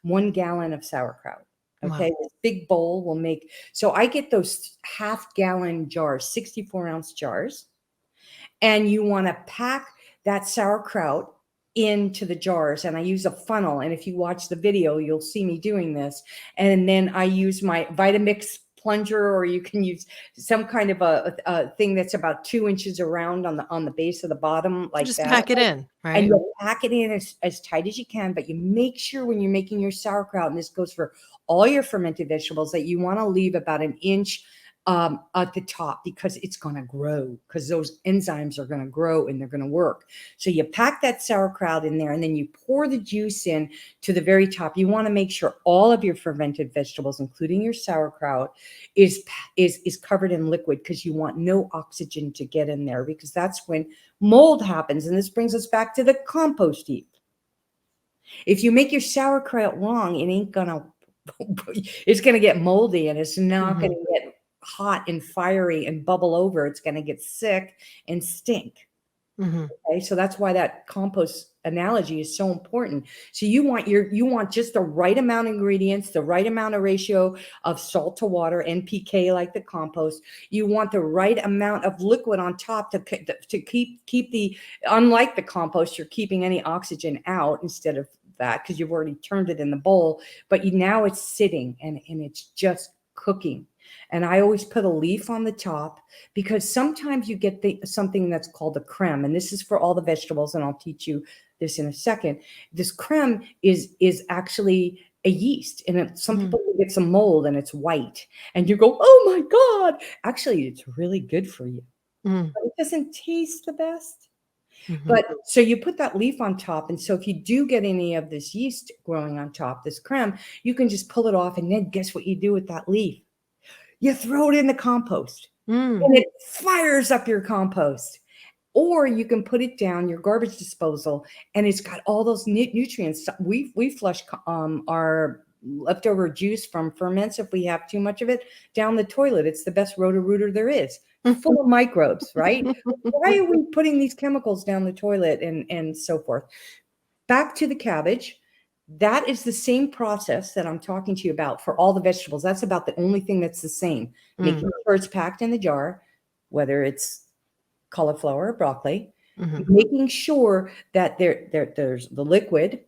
1 gallon of sauerkraut. Okay, Wow. this big bowl will make. So I get those half-gallon jars, 64-ounce jars, and you want to pack that sauerkraut into the jars, and I use a funnel, and if you watch the video you'll see me doing this, and then I use my Vitamix plunger, or you can use some kind of a thing that's about 2 inches around on the base of the bottom, like Just that, pack it in, and right? you pack it in as tight as you can, but you make sure when you're making your sauerkraut, and this goes for all your fermented vegetables, that you want to leave about an inch at the top, because it's going to grow, because those enzymes are going to grow and they're going to work. So you pack that sauerkraut in there, and then you pour the juice in to the very top. You want to make sure all of your fermented vegetables, including your sauerkraut, is covered in liquid, because you want no oxygen to get in there, because that's when mold happens. And this brings us back to the compost heap. If you make your sauerkraut wrong, it ain't gonna it's gonna get moldy, and it's not gonna get hot and fiery and bubble over. It's gonna get sick and stink. Mhm. Okay, so that's why that compost analogy is so important. So you want just the right amount of ingredients, the right amount of ratio of salt to water, NPK, like the compost. You want the right amount of liquid on top to keep the, unlike the compost, you're keeping any oxygen out instead of that, because you've already turned it in the bowl, but now it's sitting, and it's just cooking. And I always put a leaf on the top, because sometimes you get something that's called a creme, and this is for all the vegetables, and I'll teach you this in a second. This creme is actually a yeast, and some people get some mold, and it's white, and you go, oh my God, actually it's really good for you, Mm. but it doesn't taste the best. Mhm. But so you put that leaf on top, and so if you do get any of this yeast growing on top, this creme, you can just pull it off, and then guess what you do with that leaf? You throw it in the compost, Mm. and it fires up your compost. Or you can put it down your garbage disposal, and it's got all those nutrients. We flush our leftover juice from ferments, if we have too much of it, down the toilet. It's the best roto-rooter there is, full of microbes, right? Why are we putting these chemicals down the toilet, and so forth? Back to the cabbage. That is the same process that I'm talking to you about for all the vegetables. That's about the only thing that's the same. Making sure it's packed in the jar, whether it's cauliflower or broccoli, Mhm. making sure that there's the liquid,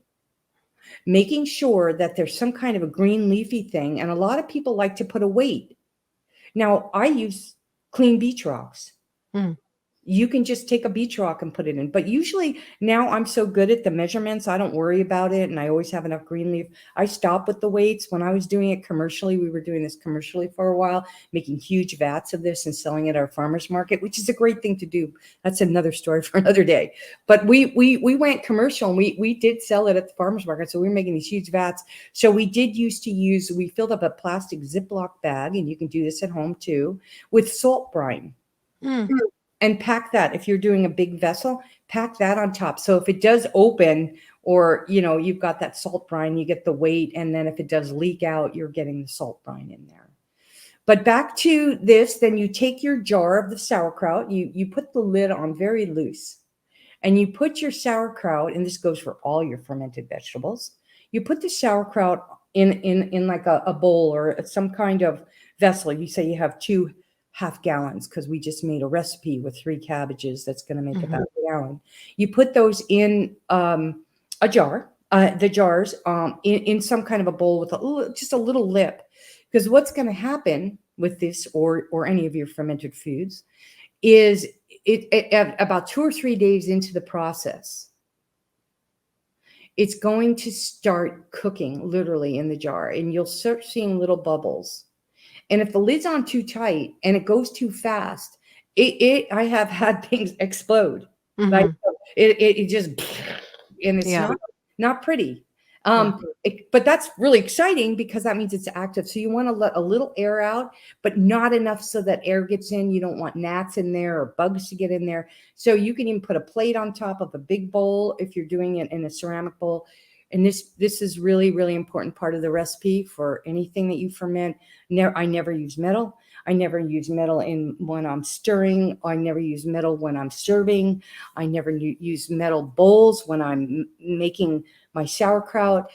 making sure that there's some kind of a green leafy thing. And a lot of people like to put a weight. Now, I use clean beach rocks. Mm. You can just take a beach rock and put it in. But usually now I'm so good at the measurements, I don't worry about it. And I always have enough green leaf. I stop with the weights. When I was doing it commercially, we were doing this commercially for a while, making huge vats of this and selling it at our farmer's market, which is a great thing to do. That's another story for another day. But we went commercial, and we did sell it at the farmer's market. So we were making these huge vats. So we filled up a plastic Ziploc bag, and you can do this at home too, with salt brine. Mm. And pack that. If you're doing a big vessel, pack that on top. So if it does open, or you've got that salt brine, you get the weight, and then if it does leak out, you're getting the salt brine in there. But back to this, then you take your jar of the sauerkraut, you put the lid on very loose, and you put your sauerkraut, and this goes for all your fermented vegetables. You put the sauerkraut in like a bowl or some kind of vessel. You say you have 2 half gallons, because we just made a recipe with 3 cabbages that's going to make about a gallon. You put those in a jar, the jars in some kind of a bowl with just a little lip, because what's going to happen with this, or any of your fermented foods, is about 2 or 3 days into the process, it's going to start cooking literally in the jar, and you'll start seeing little bubbles. And if the lid's on too tight and it goes too fast, I have had things explode. Like Mhm. it just, and it's Yeah. not pretty. Yeah. But that's really exciting because that means it's active. So you want to let a little air out, but not enough so that air gets in. You don't want gnats in there or bugs to get in there. So you can even put a plate on top of a big bowl if you're doing it in a ceramic bowl. And this is really, really important part of the recipe for anything that you ferment. I never use metal. I never use metal when I'm stirring. I never use metal when I'm serving. I never use metal bowls when I'm making my sauerkraut.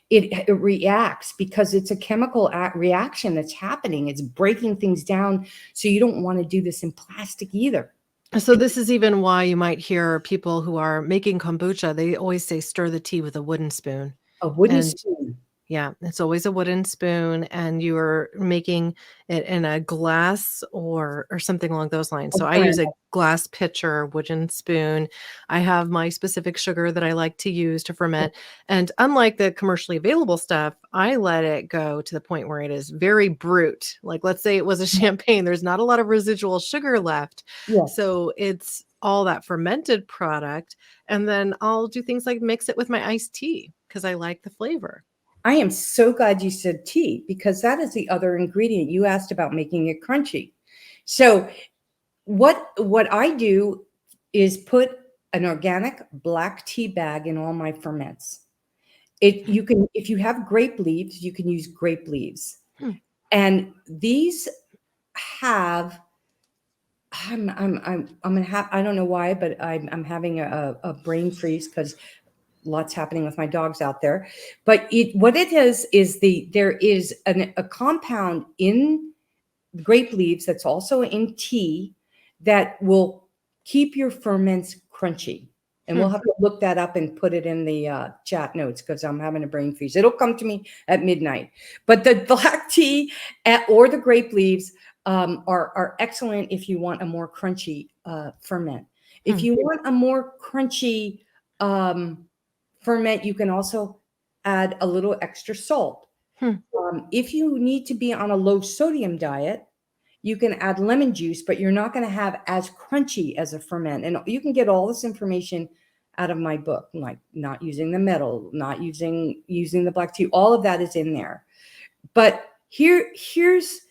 It reacts because it's a chemical reaction that's happening. It's breaking things down. So you don't want to do this in plastic either. So this is even why you might hear people who are making kombucha, they always say stir the tea with a wooden spoon. A wooden And spoon. yeah, it's always a wooden spoon, and you're making it in a glass or something along those lines. So I use a glass pitcher, wooden spoon. I have my specific sugar that I like to use to ferment. And unlike the commercially available stuff, I let it go to the point where it is very brute. Like, let's say it was a champagne, there's not a lot of residual sugar left. Yeah. So it's all that fermented product. And then I'll do things like mix it with my iced tea because I like the flavor. I am so glad you said tea because that is the other ingredient. You asked about making it crunchy. So what I do is put an organic black tea bag in all my ferments. You can, if you have grape leaves, you can use grape leaves. And these have, I'm gonna have, I don't know why, but I'm having a brain freeze because lots happening with my dogs out there. But what it is there is a compound in grape leaves that's also in tea that will keep your ferments crunchy. And we'll have to look that up and put it in the chat notes because I'm having a brain freeze. It'll come to me at midnight. But the black tea or the grape leaves are excellent if you want a more crunchy ferment. If you want a more crunchy ferment, you can also add a little extra salt. If you need to be on a low sodium diet, you can add lemon juice, but you're not going to have as crunchy as a ferment. And you can get all this information out of my book, like not using the metal, not using the black tea. All of that is in there. But here's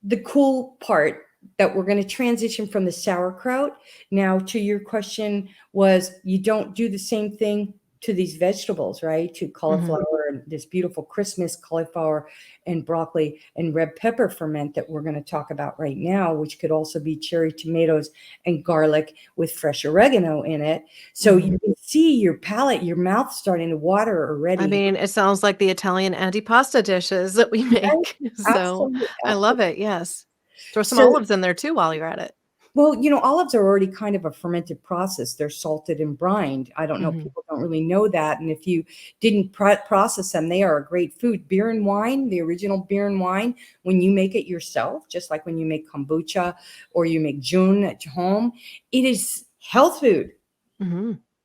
the cool part that we're going to transition from the sauerkraut. Now to your question was, you don't do the same thing to these vegetables, right? To cauliflower and this beautiful Christmas cauliflower and broccoli and red pepper ferment that we're going to talk about right now, which could also be cherry tomatoes and garlic with fresh oregano in it. So you can see your palate, your mouth starting to water already. I mean, it sounds like the Italian antipasta dishes that we make. So I love it. Yes. Throw some olives in there too while you're at it. Well, olives are already kind of a fermented process. They're salted and brined. I don't know. People don't really know that. And if you didn't process them, they are a great food. Beer and wine, the original beer and wine, when you make it yourself, just like when you make kombucha or you make jun at home, it is health food.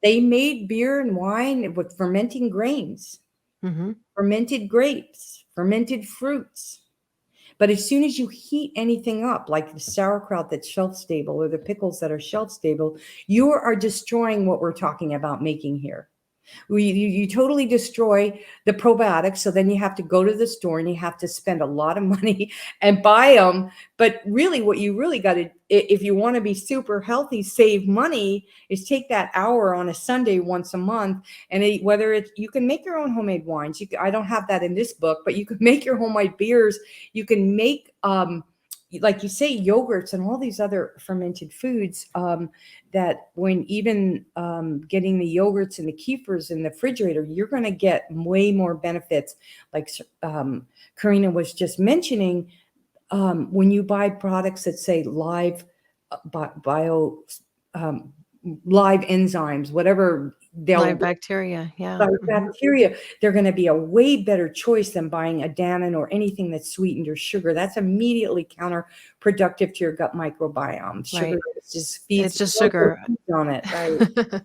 They made beer and wine with fermenting grains, fermented grapes, fermented fruits. But as soon as you heat anything up, like the sauerkraut that's shelf stable or the pickles that are shelf stable, you are destroying what we're talking about making here. You totally destroy the probiotics. So then you have to go to the store and you have to spend a lot of money and buy them. But really what you really got to, if you want to be super healthy, save money, is take that hour on a Sunday once a month. And whether it's, you can make your own homemade wines. I don't have that in this book, but you can make your homemade beers. You can make, like you say, yogurts and all these other fermented foods that when even getting the yogurts and the kefirs in the refrigerator, you're going to get way more benefits. Like Corinna was just mentioning, when you buy products that say live live enzymes, whatever live bacteria, bacteria, they're going to be a way better choice than buying a Dannon or anything that's sweetened or sugar. That's immediately counterproductive to your gut microbiome. Sugar just feeds, it's just sugar on it, right?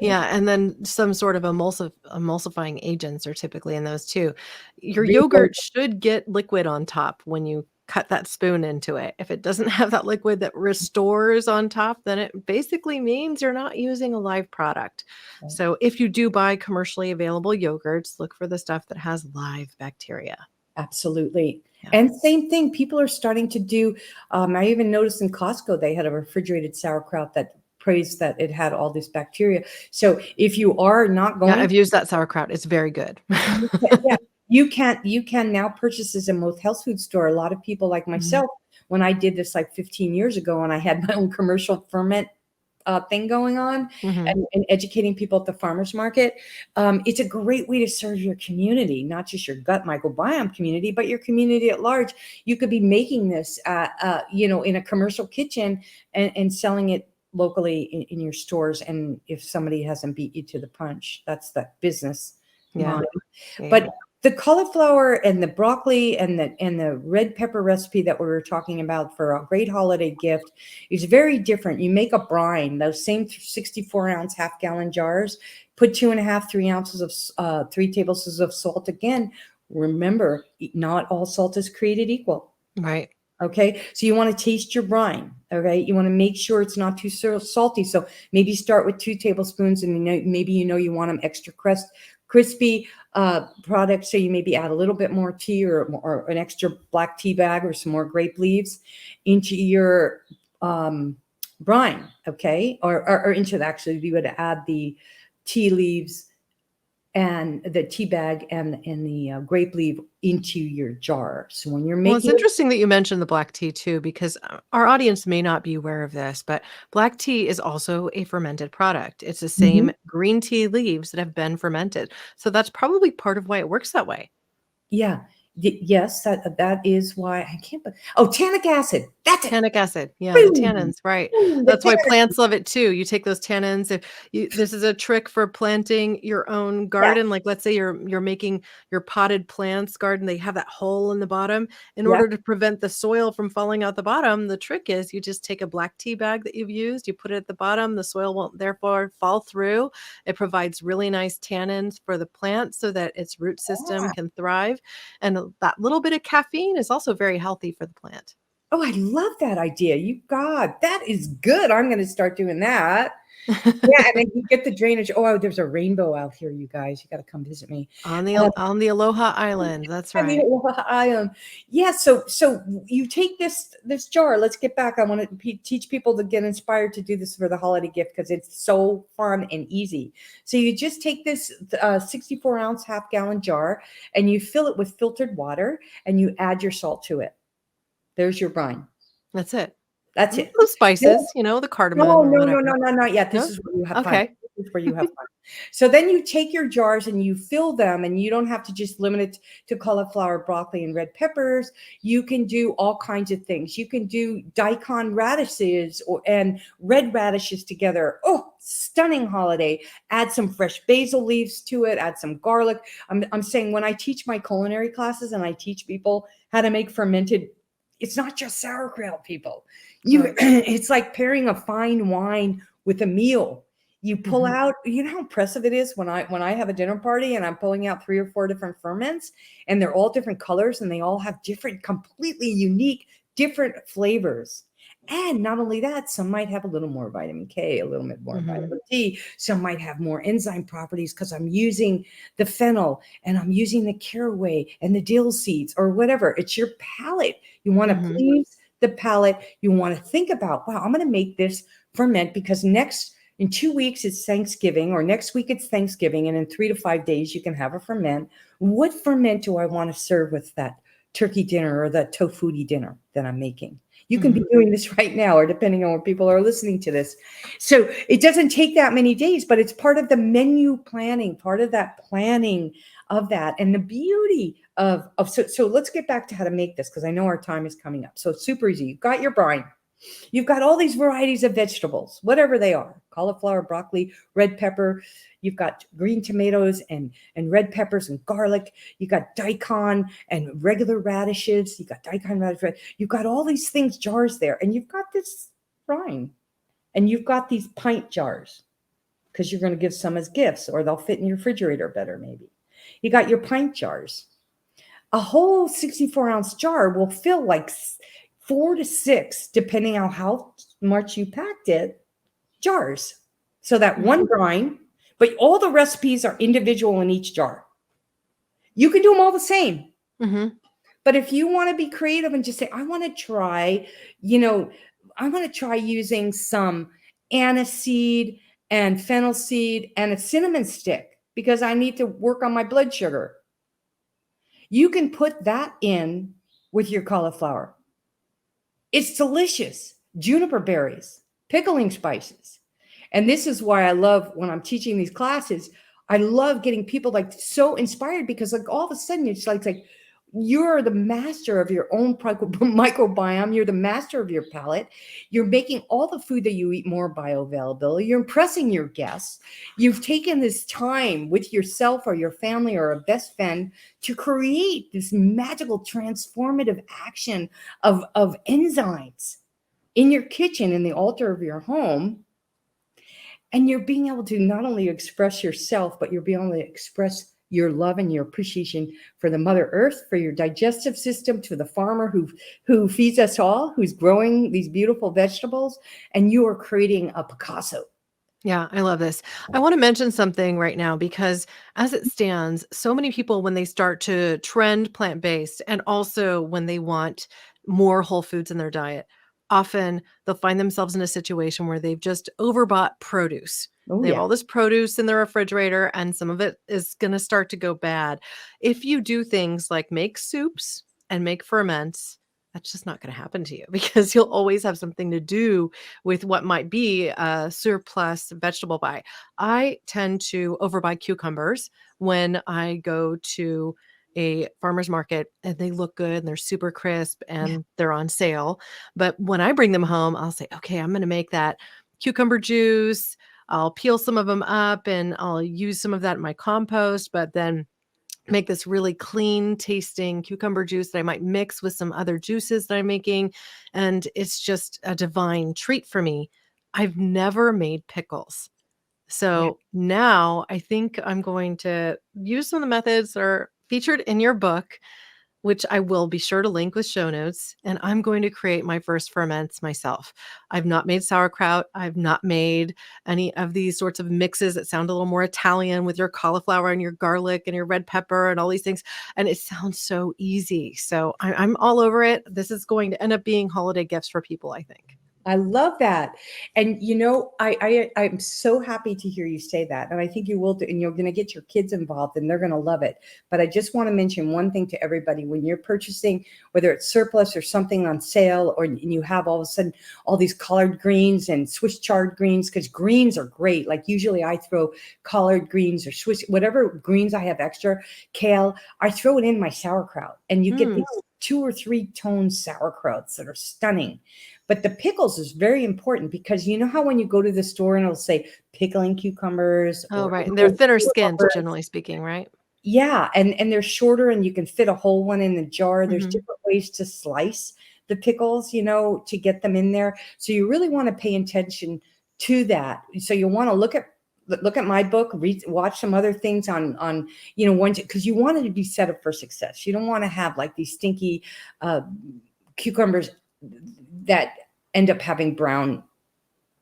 Yeah, and then some sort of emulsifying agents are typically in those too. Your yogurt should get liquid on top when you cut that spoon into it. If it doesn't have that liquid that restores on top, then it basically means you're not using a live product. Right. So if you do buy commercially available yogurts, look for the stuff that has live bacteria. Absolutely. Yeah. And same thing, people are starting to do, I even noticed in Costco, they had a refrigerated sauerkraut that praised that it had all this bacteria. So if you are not Yeah, going, I've used that sauerkraut. It's very good. yeah, you can now purchase this in most health food store. A lot of people like myself, when I did this like 15 years ago, and I had my own commercial ferment thing going on, Mhm. and educating people at the farmers market. It's a great way to serve your community, not just your gut microbiome community, but your community at large. You could be making this, in a commercial kitchen and selling it locally in your stores. And if somebody hasn't beat you to the punch, that's the business Yeah. mind. Yeah. But the cauliflower and the broccoli and the red pepper recipe that we were talking about for a great holiday gift is very different. You make a brine, those same 64-ounce half-gallon jars, put 2.5, 3 ounces of 3 tablespoons of salt. Again, remember, not all salt is created equal. Right. Okay, so you want to taste your brine. Okay, you want to make sure it's not too salty. So maybe start with 2 tablespoons, and maybe you want them extra crispy products. So you maybe add a little bit more tea or an extra black tea bag or some more grape leaves into your brine. Okay, or into actually you would add the tea leaves and the tea bag and the grape leaf into your jar. So when you're Well, it's making it, interesting that you mentioned the black tea too, because our audience may not be aware of this, but black tea is also a fermented product. It's the Mhm. same green tea leaves that have been fermented. So that's probably part of why it works that way. Yeah. Yes, that is why I can't. Tannic acid. That's it. Tannic acid. Yeah, the Boom. tannins, right. Boom, the That's why tannic. plants love it too. You take those tannins. If you this is a trick for planting your own Yeah. garden. Like let's say you're making your potted plants garden, they have that hole in the bottom. In Yeah. order to prevent the soil from falling out the bottom, the trick is you just take a black tea bag that you've used, you put it at the bottom, the soil won't therefore fall through. It provides really nice tannins for the plant so that its root system Yeah. can thrive. And that little bit of caffeine is also very healthy for the plant. Oh, I love that idea. That is good. I'm going to start doing that. Yeah, and then you get the drainage. Oh, there's a rainbow out here, you guys. You got to come visit me. On the Aloha Island, that's I mean, right. yeah. So you take this jar. Let's get back. I want to teach people to get inspired to do this for the holiday gift because it's so fun and easy. So you just take this 64-ounce half-gallon jar and you fill it with filtered water and you add your salt to it. There's your brine. That's it. That's Mm, it. those No, spices, the cardamom or no, whatever. not yet. This No? is where you have fun. Okay. This is where you have fun. So then you take your jars and you fill them, and you don't have to just limit it to cauliflower, broccoli, and red peppers. You can do all kinds of things. You can do daikon radishes and red radishes together. Oh, stunning holiday. Add some fresh basil leaves to it. Add some garlic. I'm saying when I teach my culinary classes and I teach people how to make fermented, it's not just sauerkraut, people. Right. It's like pairing a fine wine with a meal. You pull Mhm. out, how impressive it is when I have a dinner party and I'm pulling out 3 or 4 different ferments and they're all different colors and they all have different, completely unique, different flavors. And not only that, some might have a little more vitamin K, a little bit more Mhm. vitamin D. Some might have more enzyme properties because I'm using the fennel and I'm using the caraway and the dill seeds or whatever. It's your palate. You want to Mhm. please the palate. You want to think about, wow, I'm going to make this ferment because in 2 weeks it's Thanksgiving, or next week it's Thanksgiving, and in 3 to 5 days you can have a ferment. What ferment do I want to serve with that turkey dinner or that tofu dinner that I'm making? You can be Mhm. doing this right now, or depending on where people are listening to this. So it doesn't take that many days, but it's part of the menu planning, part of that planning of that. And the beauty so let's get back to how to make this because I know our time is coming up. So it's super easy. You've got your brine. You've got all these varieties of vegetables, whatever they are, cauliflower, broccoli, red pepper. You've got green tomatoes and red peppers and garlic. You got daikon and regular radishes. You got daikon radish. You've got all these things, jars there. And you've got this brine. And you've got these pint jars because you're going to give some as gifts or they'll fit in your refrigerator better, maybe. You got your pint jars. A whole 64-ounce jar will fill like 4 to 6, depending on how much you packed it, jars. So that one grind, but all the recipes are individual in each jar. You can do them all the same. Mm-hmm. But if you want to be creative and just say, I want to try, I want to try using some aniseed and fennel seed and a cinnamon stick because I need to work on my blood sugar. You can put that in with your cauliflower. It's delicious. Juniper berries, pickling spices. And this is why I love when I'm teaching these classes, I love getting people like so inspired because like all of a sudden it's like you're the master of your own microbiome. You're the master of your palate. You're making all the food that you eat more bioavailable. You're impressing your guests. You've taken this time with yourself or your family or a best friend to create this magical transformative action of enzymes in your kitchen, in the altar of your home. And you're being able to not only express yourself, but you're being able to express your love and your appreciation for the Mother Earth, for your digestive system, to the farmer who feeds us all, who's growing these beautiful vegetables, and you are creating a Picasso. Yeah, I love this. I want to mention something right now because as it stands, so many people, when they start to trend plant-based and also when they want more whole foods in their diet, often they'll find themselves in a situation where they've just overbought produce. Oh, They have yeah. all this produce in their refrigerator and some of it is going to start to go bad. If you do things like make soups and make ferments, that's just not going to happen to you because you'll always have something to do with what might be a surplus vegetable buy. I tend to overbuy cucumbers when I go to a farmer's market and they look good and they're super crisp and they're on sale. But when I bring them home, I'll say, okay, I'm going to make that cucumber juice. I'll peel some of them up and I'll use some of that in my compost, but then make this really clean tasting cucumber juice that I might mix with some other juices that I'm making. And it's just a divine treat for me. I've never made pickles. Yeah. So now I think I'm going to use some of the methods that are featured in your book, which I will be sure to link with show notes. And I'm going to create my first ferments myself. I've not made sauerkraut. I've not made any of these sorts of mixes that sound a little more Italian with your cauliflower and your garlic and your red pepper and all these things. And it sounds so easy. So I'm all over it. This is going to end up being holiday gifts for people, I think. I love that. And I'm so happy to hear you say that. And I think you will do, and you're going to get your kids involved and they're going to love it. But I just want to mention one thing to everybody. When you're purchasing, whether it's surplus or something on sale, or you have all of a sudden all these collard greens and Swiss chard greens, because greens are great. Like usually I throw collard greens or Swiss, whatever greens I have extra, kale, I throw it in my sauerkraut and you get these 2 or 3 tone sauerkrauts that are stunning. But the pickles is very important because you know how when you go to the store and it'll say pickling cucumbers. Oh, right. And they're thinner skinned, generally speaking, right? Yeah. And they're shorter and you can fit a whole one in the jar. There's different ways to slice the pickles, to get them in there. So you really want to pay attention to that. So you want to look at my book, watch some other things on because you want it to be set up for success. You don't want to have like these stinky cucumbers that end up having brown.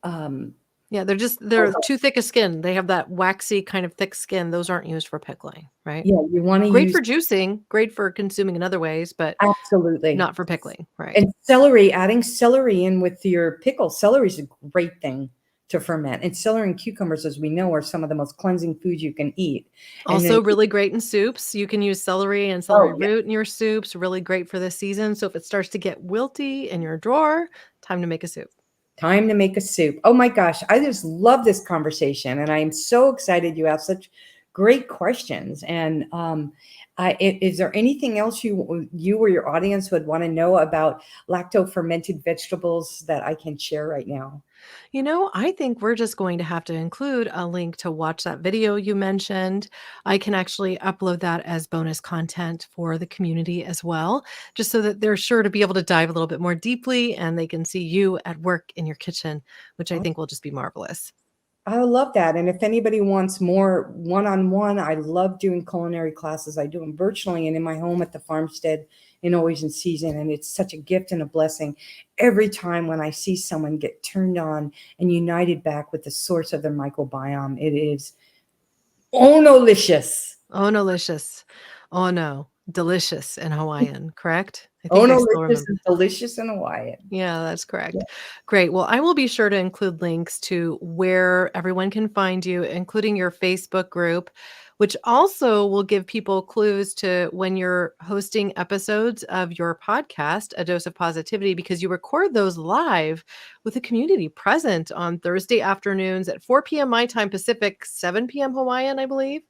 Yeah, they're too thick a skin. They have that waxy kind of thick skin. Those aren't used for pickling, right? Yeah, you want to Great use for juicing, great for consuming in other ways, but absolutely not for pickling, right? And celery, adding celery in with your pickle. Celery is a great thing to ferment. And celery and cucumbers, as we know, are some of the most cleansing foods you can eat. Also really great in soups. You can use celery and celery root in your soups. Really great for this season. So if it starts to get wilty in your drawer, time to make a soup. Time to make a soup. Oh my gosh, I just love this conversation. And I am so excited you have such great questions. And is there anything else you or your audience would want to know about lacto-fermented vegetables that I can share right now? I think we're just going to have to include a link to watch that video you mentioned. I can actually upload that as bonus content for the community as well, just so that they're sure to be able to dive a little bit more deeply and they can see you at work in your kitchen, which I think will just be marvelous. I love that. And if anybody wants more one-on-one, I love doing culinary classes. I do them virtually and in my home at the farmstead in Always in Season. And it's such a gift and a blessing every time when I see someone get turned on and united back with the source of their microbiome. It is oh-no-licious. Oh, delicious. Oh, no. Delicious in Hawaiian, correct? I Oh, think I no, still delicious remember. is delicious in Hawaiian. Yeah, that's correct. Yeah. Great. Well, I will be sure to include links to where everyone can find you, including your Facebook group, which also will give people clues to when you're hosting episodes of your podcast, A Dose of Positivity, because you record those live with the community present on Thursday afternoons at 4 p.m. my time Pacific, 7 p.m. Hawaiian, I believe.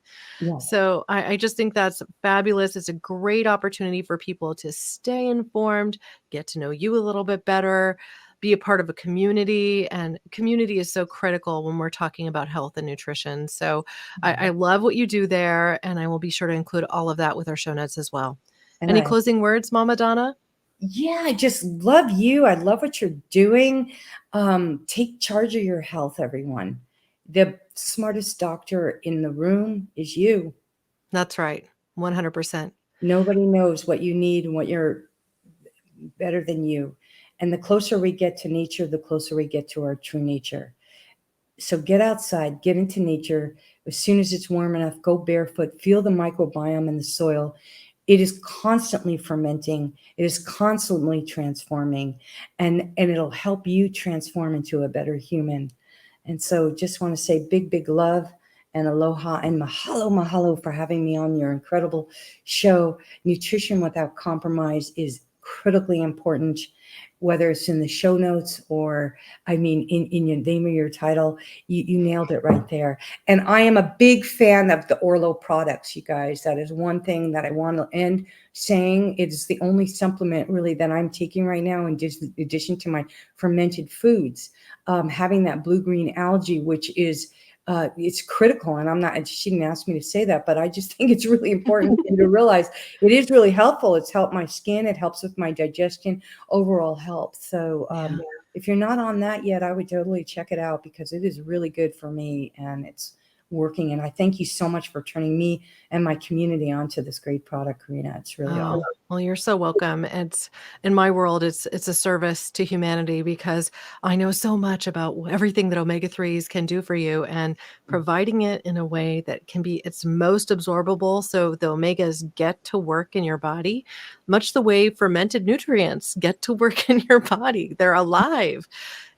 Yeah. So I just think that's fabulous. It's a great opportunity for people to stay informed, get to know you a little bit better, be a part of a community. And community is so critical when we're talking about health and nutrition. So I love what you do there. And I will be sure to include all of that with our show notes as well. And Any closing words, Mama Donna? Yeah, I just love you. I love what you're doing. Take charge of your health, everyone. The smartest doctor in the room is you. That's right. 100%. Nobody knows what you need and what you're better than you. And the closer we get to nature, the closer we get to our true nature. So get outside, get into nature. As soon as it's warm enough, go barefoot, feel the microbiome in the soil. It is constantly fermenting. It is constantly transforming, and it'll help you transform into a better human. And so just want to say big, big love and aloha and mahalo for having me on your incredible show. Nutrition Without Compromise is critically important, whether it's in the show notes or, in your name or your title. You nailed it right there. And I am a big fan of the Orlo products, you guys. That is one thing that I want to end saying. It is the only supplement really that I'm taking right now in addition to my fermented foods. Having that blue-green algae, which is it's critical. And she didn't ask me to say that, but I just think it's really important for you to realize it is really helpful. It's helped my skin. It helps with my digestion, overall health. So if you're not on that yet, I would totally check it out because it is really good for me and it's working. And I thank you so much for turning me and my community onto this great product, Corinna. It's really awesome. Well, you're so welcome. It's in my world, it's a service to humanity because I know so much about everything that omega-3s can do for you and providing it in a way that can be its most absorbable. So the omegas get to work in your body, much the way fermented nutrients get to work in your body. They're alive.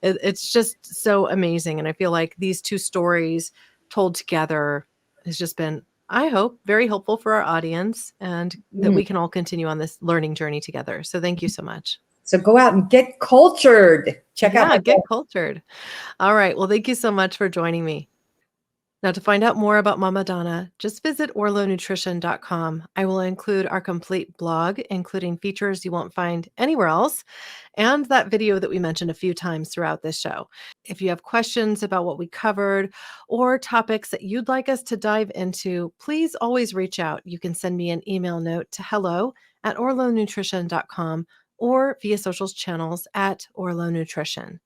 It's just so amazing. And I feel like these two stories told together has just been, I hope, very helpful for our audience and that we can all continue on this learning journey together. So thank you so much. So go out and get cultured. Check out. Get cultured. All right. Well, thank you so much for joining me. Now, to find out more about Mama Donna, just visit orlonutrition.com. I will include our complete blog, including features you won't find anywhere else, and that video that we mentioned a few times throughout this show. If you have questions about what we covered or topics that you'd like us to dive into, please always reach out. You can send me an email note to hello@orlonutrition.com or via socials channels @orlonutrition.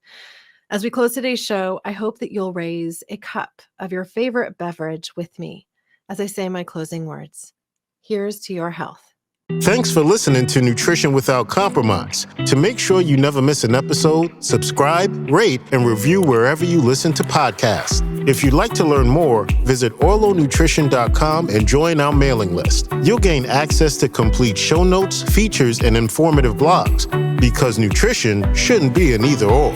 As we close today's show, I hope that you'll raise a cup of your favorite beverage with me as I say my closing words. Here's to your health. Thanks for listening to Nutrition Without Compromise. To make sure you never miss an episode, subscribe, rate, and review wherever you listen to podcasts. If you'd like to learn more, visit orlonutrition.com and join our mailing list. You'll gain access to complete show notes, features, and informative blogs, because nutrition shouldn't be an either-or.